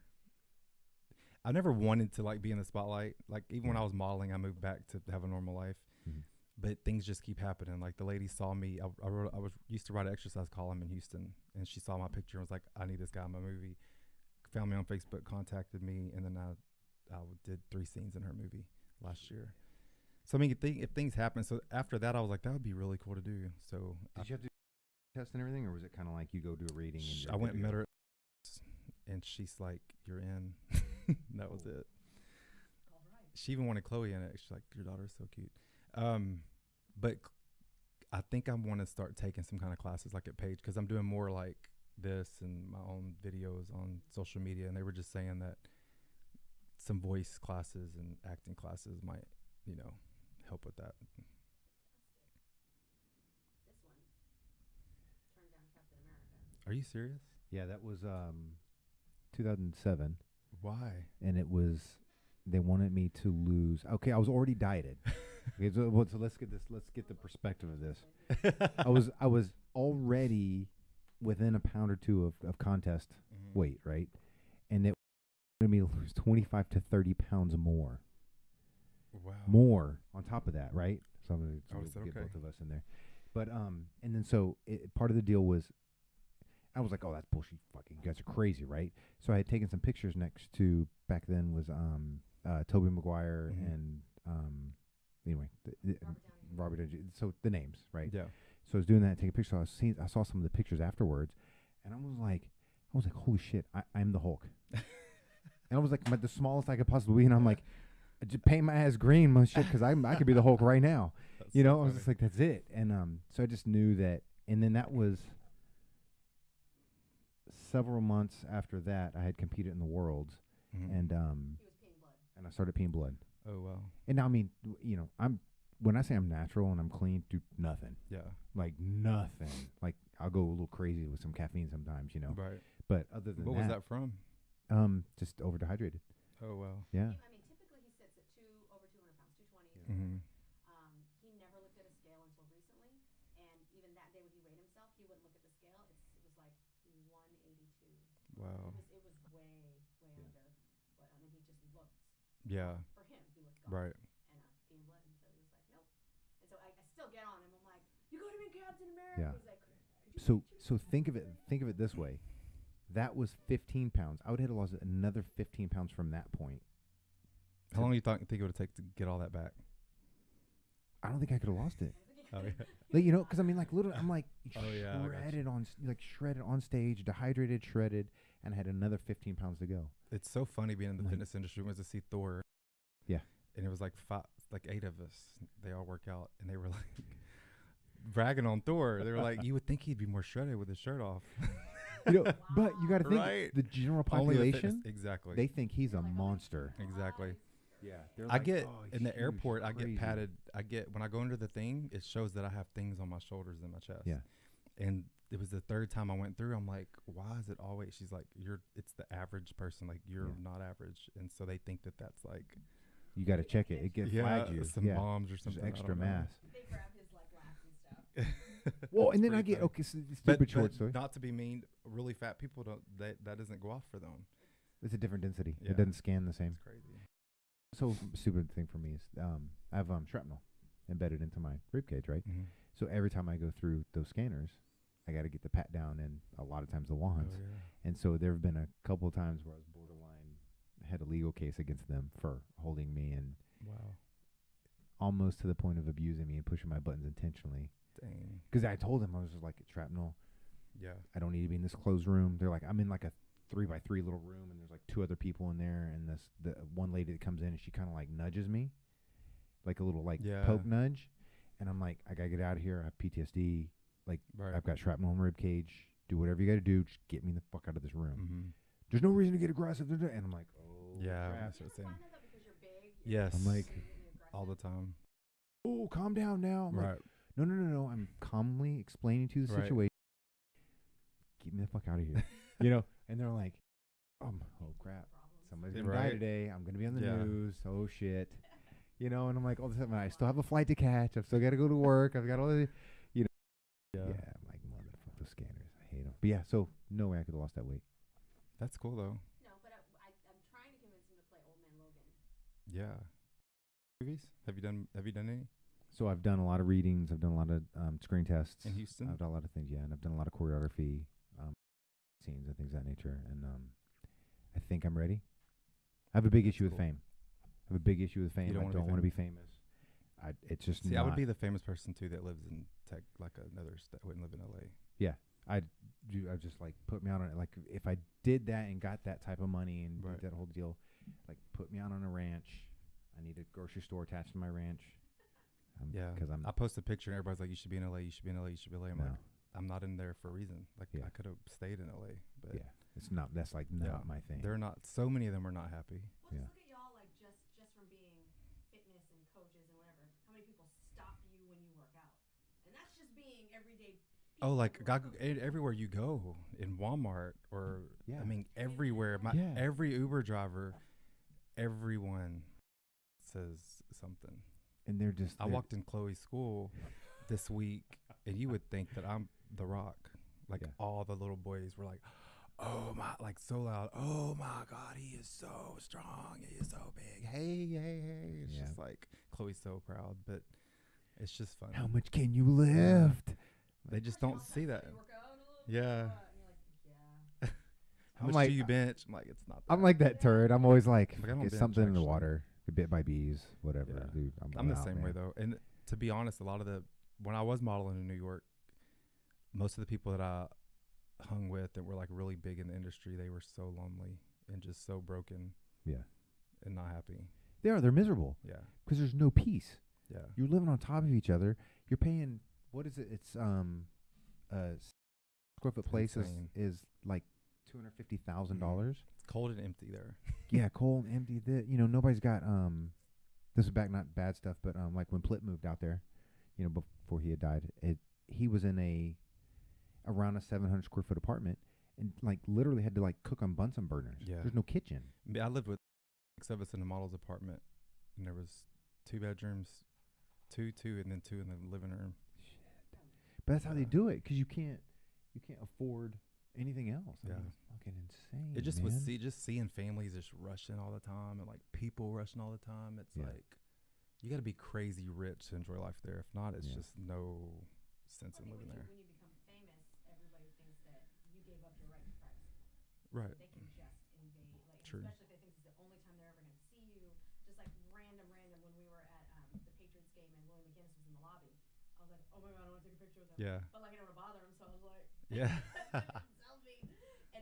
I never wanted to like be in the spotlight. Like even when I was modeling, I moved back to have a normal life. Mm-hmm. But things just keep happening. Like the lady saw me. I was used to write an exercise column in Houston, and she saw my picture and was like, "I need this guy in my movie." Found me on Facebook, contacted me, and then I did 3 scenes in her movie last year. So I mean, if things happen, so after that, I was like, that would be really cool to do. So did you have to test and everything, or was it kind of like you go do a reading? And I went and met her, and she's like, "You're in." That was it. All right. She even wanted Chloe in it. She's like, "Your daughter's so cute." But I think I want to start taking some kind of classes like at Page, because I'm doing more like this and my own videos on social media, and they were just saying that some voice classes and acting classes might, help with that. Fantastic. This one turned down Captain America. Are you serious? Yeah, that was 2007. Why? And it was, they wanted me to lose. Okay, I was already dieted. Okay, so let's get the perspective of this. I was already within a pound or two of contest weight, right? And it wanted me to lose 25 to 30 pounds more. Wow. More on top of that, right? So I'm gonna is that get okay? both of us in there. But and then so part of the deal was, I was like, oh, that's bullshit. Fucking you guys are crazy, right? So I had taken some pictures next to, back then was Tobey Maguire and anyway, Robert Downey. So the names, right? Yeah. So I was doing that, taking pictures. So I saw some of the pictures afterwards, and I was like, holy shit, I'm the Hulk. And I was like, the smallest I could possibly be, and I'm like, just paint my ass green, my shit, because I could be the Hulk right now. That's you know, so I was just like, that's it. And so I just knew that. And then that was several months after that. I had competed in the Worlds, and He was peeing blood. and I started peeing blood. Oh wow. And now, I mean, when I say I'm natural and I'm clean, do nothing. Yeah. Like nothing. Like I'll go a little crazy with some caffeine sometimes, Right. But other than What was that from? just over dehydrated. Oh wow. Yeah. I mean, typically he sits at over 200 pounds, 220. Mm-hmm. He never looked at a scale until recently, and even that day when he weighed himself, he wouldn't look at the scale. It was like 182. Wow. It was way under, but I mean, he just looked. Yeah. For him, he looked gone. Right. And peeing blood, and so he was like, nope. And so I still get on him. I'm like, you could have been Captain America. Yeah. He's like, could you So think of it this way. That was 15 pounds. I would have lost another 15 pounds from that point. How long do you think it would take to get all that back? I don't think I could have lost it. Oh yeah. Like, because I mean, like, literally, I'm like Oh, yeah, I got shredded on stage, dehydrated, shredded, and I had another 15 pounds to go. It's so funny being in the Like- fitness industry. We went to see Thor. Yeah. And it was like 8 of us. They all work out, and they were like bragging on Thor. They were like, you would think he'd be more shredded with his shirt off. But you got to think, Right. the general Only the population, fitness- exactly. they think he's a monster. Exactly. Yeah. I get "Oh, in the he's airport. I crazy." get patted. When I go into the thing, it shows that I have things on my shoulders and my chest. Yeah. And it was the third time I went through. I'm like, why is it always? She's like, it's the average person. Like you're Yeah. not average, and so they think that that's like You got to check it. It gets flagged you. some Yeah. bombs or Just something. I extra don't know. mass. They grab his like lats and stuff. Well, and then It's I pretty get funny. so the But stupid short story. not to be mean, really fat people don't. That doesn't go off for them. It's a different density. Yeah. It doesn't scan the same. It's crazy. So stupid thing for me is I have shrapnel embedded into my rib cage, right? Mm-hmm. So every time I go through those scanners, I got to get the pat down and a lot of times the wands. Oh, yeah. And so there have been a couple of times where I was borderline, had a legal case against them for holding me and Wow. almost to the point of abusing me and pushing my buttons intentionally. Dang. Because I told them, I was just like, shrapnel, Yeah. I don't need to be in this closed room. They're like, I'm in like a 3x3 little room, and there's like 2 other people in there, and the one lady that comes in, and she kind of like nudges me, like a little like Yeah. poke nudge, and I'm like, I gotta get out of here. I have PTSD. Like Right. I've got shrapnel in my rib cage. Do whatever you got to do. Just get me the fuck out of this room. Mm-hmm. There's no reason to get aggressive. And I'm like, oh Yeah. crap. That's Do you what ever I'm saying. find that though because you're big? Yes. I'm like, really aggressive? all the time. Oh, calm down now. I'm Right. like, no. I'm calmly explaining to the Right. situation. Get me the fuck out of here. And they're like, oh crap. Somebody's gonna die Right. today. I'm gonna be on the Yeah. news. Oh shit. And I'm like, all of a sudden, I still have a flight to catch. I've still got to go to work. I've got all the, Yeah. yeah. I'm like, motherfucker, those scanners. But yeah, so no way I could have lost that weight. That's cool though. No, but I'm trying to convince him to play Old Man Logan. Yeah. Movies? Have you done any So I've done a lot of readings. I've done a lot of screen tests. in Houston? I've done a lot of things, yeah, and I've done a lot of choreography, scenes and things of that nature. And I think I'm ready. I have a big issue with cool. fame. I have a big issue with fame. You don't I wanna don't be want to be famous. It's just See, not. I would be the famous person too that lives in tech, like another state. Wouldn't live in LA. Yeah, I just like put me out on it. Like if I did that and got that type of money and Right. did that whole deal, like put me out on a ranch. I need a grocery store attached to my ranch. Yeah, because I post a picture and everybody's like, "You should be in LA. You should be in LA. You should be in LA." I'm no, like, I'm not in there for a reason. Like Yeah. I could have stayed in LA, but yeah, it's not. That's like not my thing. they're not. So many of them are not happy. Well, Yeah. just look at y'all, like just from being fitness and coaches and whatever. How many people stop you when you work out? And that's just being everyday. Oh, like people who are coaches. everywhere you go in Walmart or Yeah. I mean everywhere. Yeah. Every Uber driver, everyone says something. And they're just. I walked in Chloe's school this week, and you would think that I'm The Rock. Like Yeah. all the little boys were like, "Oh my!" Like so loud. "Oh my God, he is so strong. He is so big. Hey, hey, hey!" It's Yeah. just like Chloe's so proud, but it's just fun. How much can you lift? They just First of all, don't it's see like, that. "So you work out a little Yeah. bit?" And you're like, yeah. How I'm much like- do you bench? I'm like, it's not. That. I'm like that turd. I'm always like, Like, I don't get bench, something in the actually. water. Get bit by bees, whatever, Yeah. dude. I'm the out, same way man. though. And to be honest, a lot of when I was modeling in New York, most of the people that I hung with that were like really big in the industry, they were so lonely and just so broken Yeah, and not happy. they're miserable Yeah. because there's no peace. Yeah. You're living on top of each other. You're paying. What is it? It's square foot place insane. is like $250,000. It's cold and empty there. Yeah, cold, empty. Nobody's got This is back, not bad stuff, but like when Plitt moved out there, before he had died, he was in around a 700 square foot apartment, and like literally had to like cook on Bunsen burners. Yeah. There's no kitchen. I lived with 6 of us in a model's apartment, and there was 2 bedrooms, two, and then 2 in the living room. But that's how they Yeah. do it, because you can't afford anything else. I Yeah. mean, it's fucking insane. It just man. was seeing families just rushing all the time and like people rushing all the time. It's Yeah. like you got to be crazy rich to enjoy life there. If not, it's Yeah. just no sense I in think living there. when you become famous, everybody thinks that you gave up your right to privacy. Right. They can just invade, like, True. especially if they think it's the only time they're ever going to see you. Just like random when we were at the Patriots game and Willie McGinnis was in the lobby. I was like, oh my God, I want to take a picture with him. Yeah. But like I didn't want to bother him, so I was like, Yeah. selfie.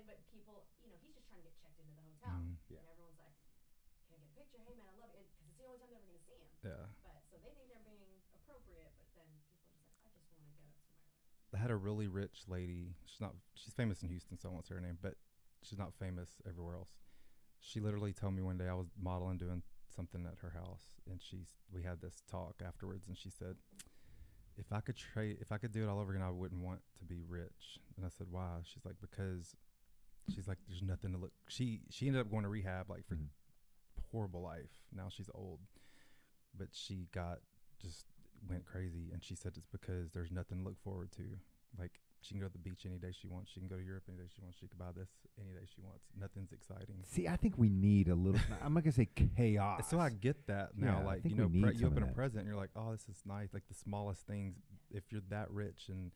But people, he's just trying to get checked into the hotel, Mhm. Yeah. and everyone's like, can I get a picture? Hey man, I love you, because it's the only time they're ever going to see him. Yeah. But so they think they're being appropriate, but then people are just like, I just want to get up to my room. I had a really rich lady. She's famous in Houston, so I won't say her name, but she's not famous everywhere else. She literally told me one day I was modeling doing something at her house, and we had this talk afterwards, and she said, if I could do it all over again, I wouldn't want to be rich. And I said, why? She's like, because she's like, there's nothing to look. She ended up going to rehab like for horrible life. Now she's old, but she went crazy, and she said it's because there's nothing to look forward to. Like she can go to the beach any day she wants. She can go to Europe any day she wants. She can buy this any day she wants. Nothing's exciting. See, I think we need a little. I'm not gonna say chaos. So I get that now. Yeah, I like think you we need some open of a that. present, and you're like, oh, this is nice. Like the smallest things. If you're that rich and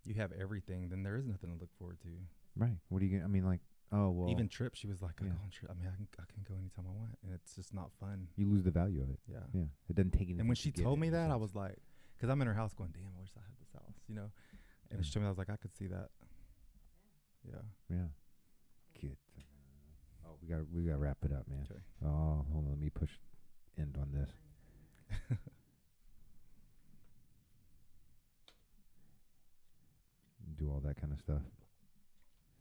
you have everything, then there is nothing to look forward to. Right. What are you gonna? I mean, like, oh well. Even trips, she was like, I yeah. go on trip. I mean, I can go anytime I want, and it's just not fun. you lose the value of it. Yeah. Yeah. It doesn't take anything. And when to she get told it, me in a that, I sense. was like, because I'm in her house going, damn, I wish I had this house, And when she told me that, I was like, I could see that. Yeah. Yeah. Good. Oh, we gotta wrap it up, man. Okay. Oh, hold on. Let me push end on this. Do all that kind of stuff.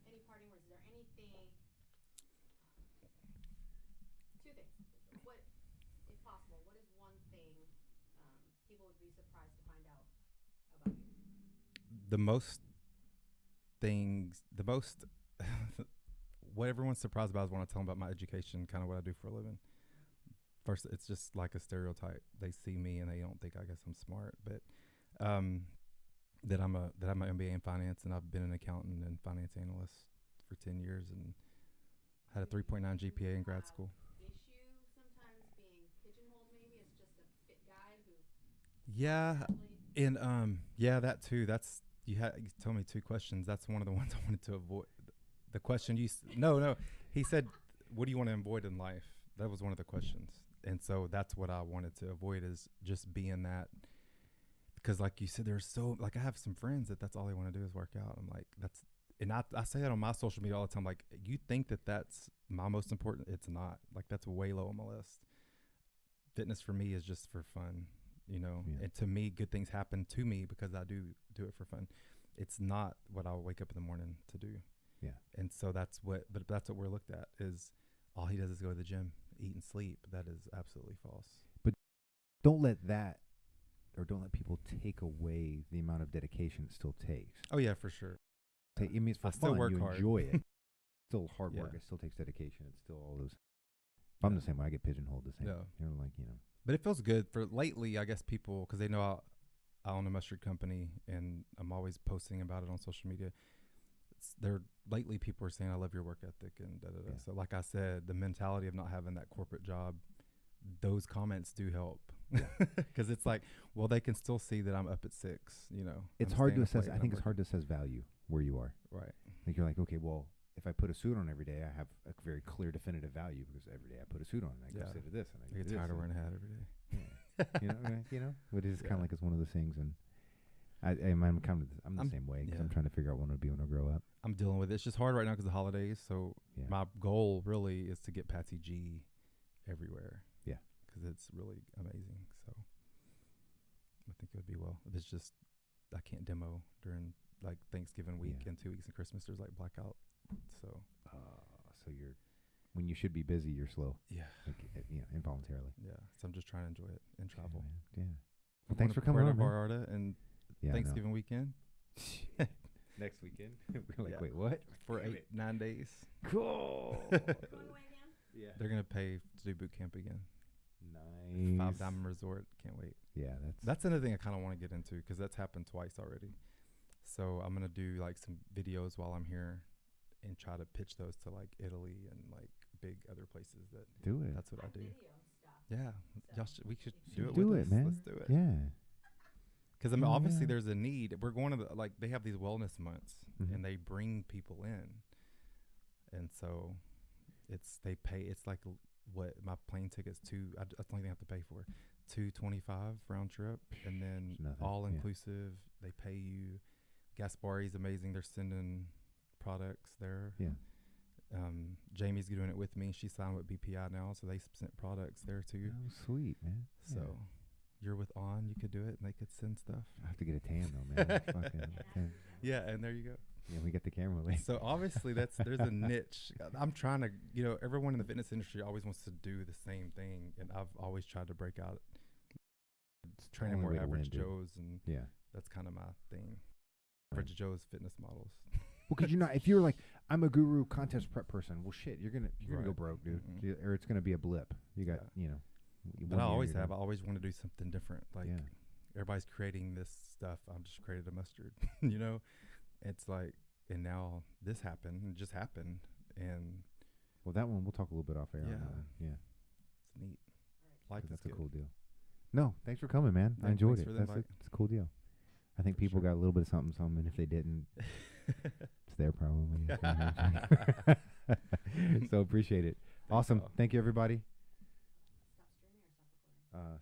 Any parting words? Is there anything? 2 things. What, if possible, what is one thing people would be surprised to find out about you? What everyone's surprised about is when I tell them about my education, kind of what I do for a living. First, it's just like a stereotype. They see me and they don't think, I guess I'm smart. But that I'm an MBA in finance, and I've been an accountant and finance analyst for 10 years, and had a 3.9 GPA in grad school. Issue sometimes being pigeonholed, maybe it's just a fit guy who. Yeah, and yeah, that too. That's you told me 2 questions. That's one of the ones I wanted to avoid. The question no, he said, "What do you want to avoid in life?" That was one of the questions, and so that's what I wanted to avoid, is just being that. Because like you said, there's so, like, I have some friends that's all they want to do is work out. I'm like, and I say that on my social media all the time. Like, you think that's my most important? It's not. Like, that's way low on my list. Fitness for me is just for fun, you know. Yeah. And to me, good things happen to me because I do it for fun. It's not what I'll wake up in the morning to do. Yeah. And so that's what we're looked at, is all he does is go to the gym, eat and sleep. That is absolutely false. But don't let people take away the amount of dedication it still takes. Oh yeah, for sure. I mean, it's for I still fun. work You hard. enjoy it. It's still hard work. Yeah. It still takes dedication. It's still all those. I'm the same way. I get pigeonholed the same. Yeah. You're like, But it feels good for lately, I guess, people, because they know I own a mustard company and I'm always posting about it on social media. Lately people are saying, I love your work ethic and da da da. Yeah. So like I said, the mentality of not having that corporate job, those comments do help. Because it's like, well, they can still see that I'm up at 6, you know. it's hard to assess. I think it's hard to assess value where you are. Right. Like, you're like, okay, well, if I put a suit on every day, I have a very clear, definitive value, because every day I put a suit on and I Yeah. consider this and I I get do tired this of wearing a hat every day. But it's kind Yeah. of like, it's one of those things. And I'm the same way, because I'm yeah. trying to figure out what I want to be when I grow up. I'm dealing with it. It's just hard right now because of the holidays. So Yeah. my goal really is to get Patsy G everywhere. Yeah. Because it's really amazing. So I think it would be well. If it's just, I can't demo during like Thanksgiving week Yeah. and 2 weeks in Christmas. There's like blackout. So So when you should be busy, you're slow. yeah. Like, involuntarily. Yeah. So I'm just trying to enjoy it and travel. Yeah. Well, thanks for coming on, Puerto man. Vallarta and Yeah, I know. Thanksgiving weekend Next weekend. We're like, Yeah. wait, what? for 9 days. Cool. Going away again? Yeah. They're going to pay to do boot camp again. Nice. 5 Diamond Resort. Can't wait. Yeah, That's another thing I kind of want to get into because that's happened twice already. So I'm going to do like some videos while I'm here and try to pitch those to like Italy and like big other places that do it. that's what I do. Video stuff. Yeah. We should You do it do with it, us. man. Let's do it. Yeah. Because I mean, Oh, obviously yeah. there's a need. We're going to they have these wellness months Mhm. and they bring people in. And so they pay, it's like what my plane ticket's that's the only thing I have to pay for. $225 round trip, and then It's nothing, all yeah. inclusive. They pay you. Gaspari's amazing. They're sending products there. Yeah. Jamie's doing it with me. She's signed with BPI now, so they sent products there too. Oh, sweet, man. So you're with On, you could do it, and they could send stuff. I have to get a tan though, man. Fucking tan. Yeah, and there you go. Yeah, we got the camera late. So obviously there's a niche. I'm trying to, everyone in the fitness industry always wants to do the same thing, and I've always tried to break out. Training only more way to average win, dude. Joes, and Yeah. that's kind of my thing. Right. Average Joe's fitness models. Well, could you not? If you're like, I'm a guru contest prep person. Well, shit, you're gonna go Right. broke, dude. Mhm. Or it's gonna be a blip. You got, Yeah. But one I year always you're have. I done. always want to do something different. Like Yeah. everybody's creating this stuff. I've just created a mustard. It's like, and now this happened. It just happened, and Well, that one we'll talk a little bit off air. On Yeah. that one. Yeah. it's neat. All right. Life is That's a good. cool deal. No, thanks for coming, man. I Yeah, enjoyed thanks it. for the That's invite. it's a cool deal. I think For people sure. got a little bit of something, and if they didn't, it's their problem. I guess. So appreciate it. Thanks, Awesome. y'all. Thank you, everybody. Stop streaming or stop recording?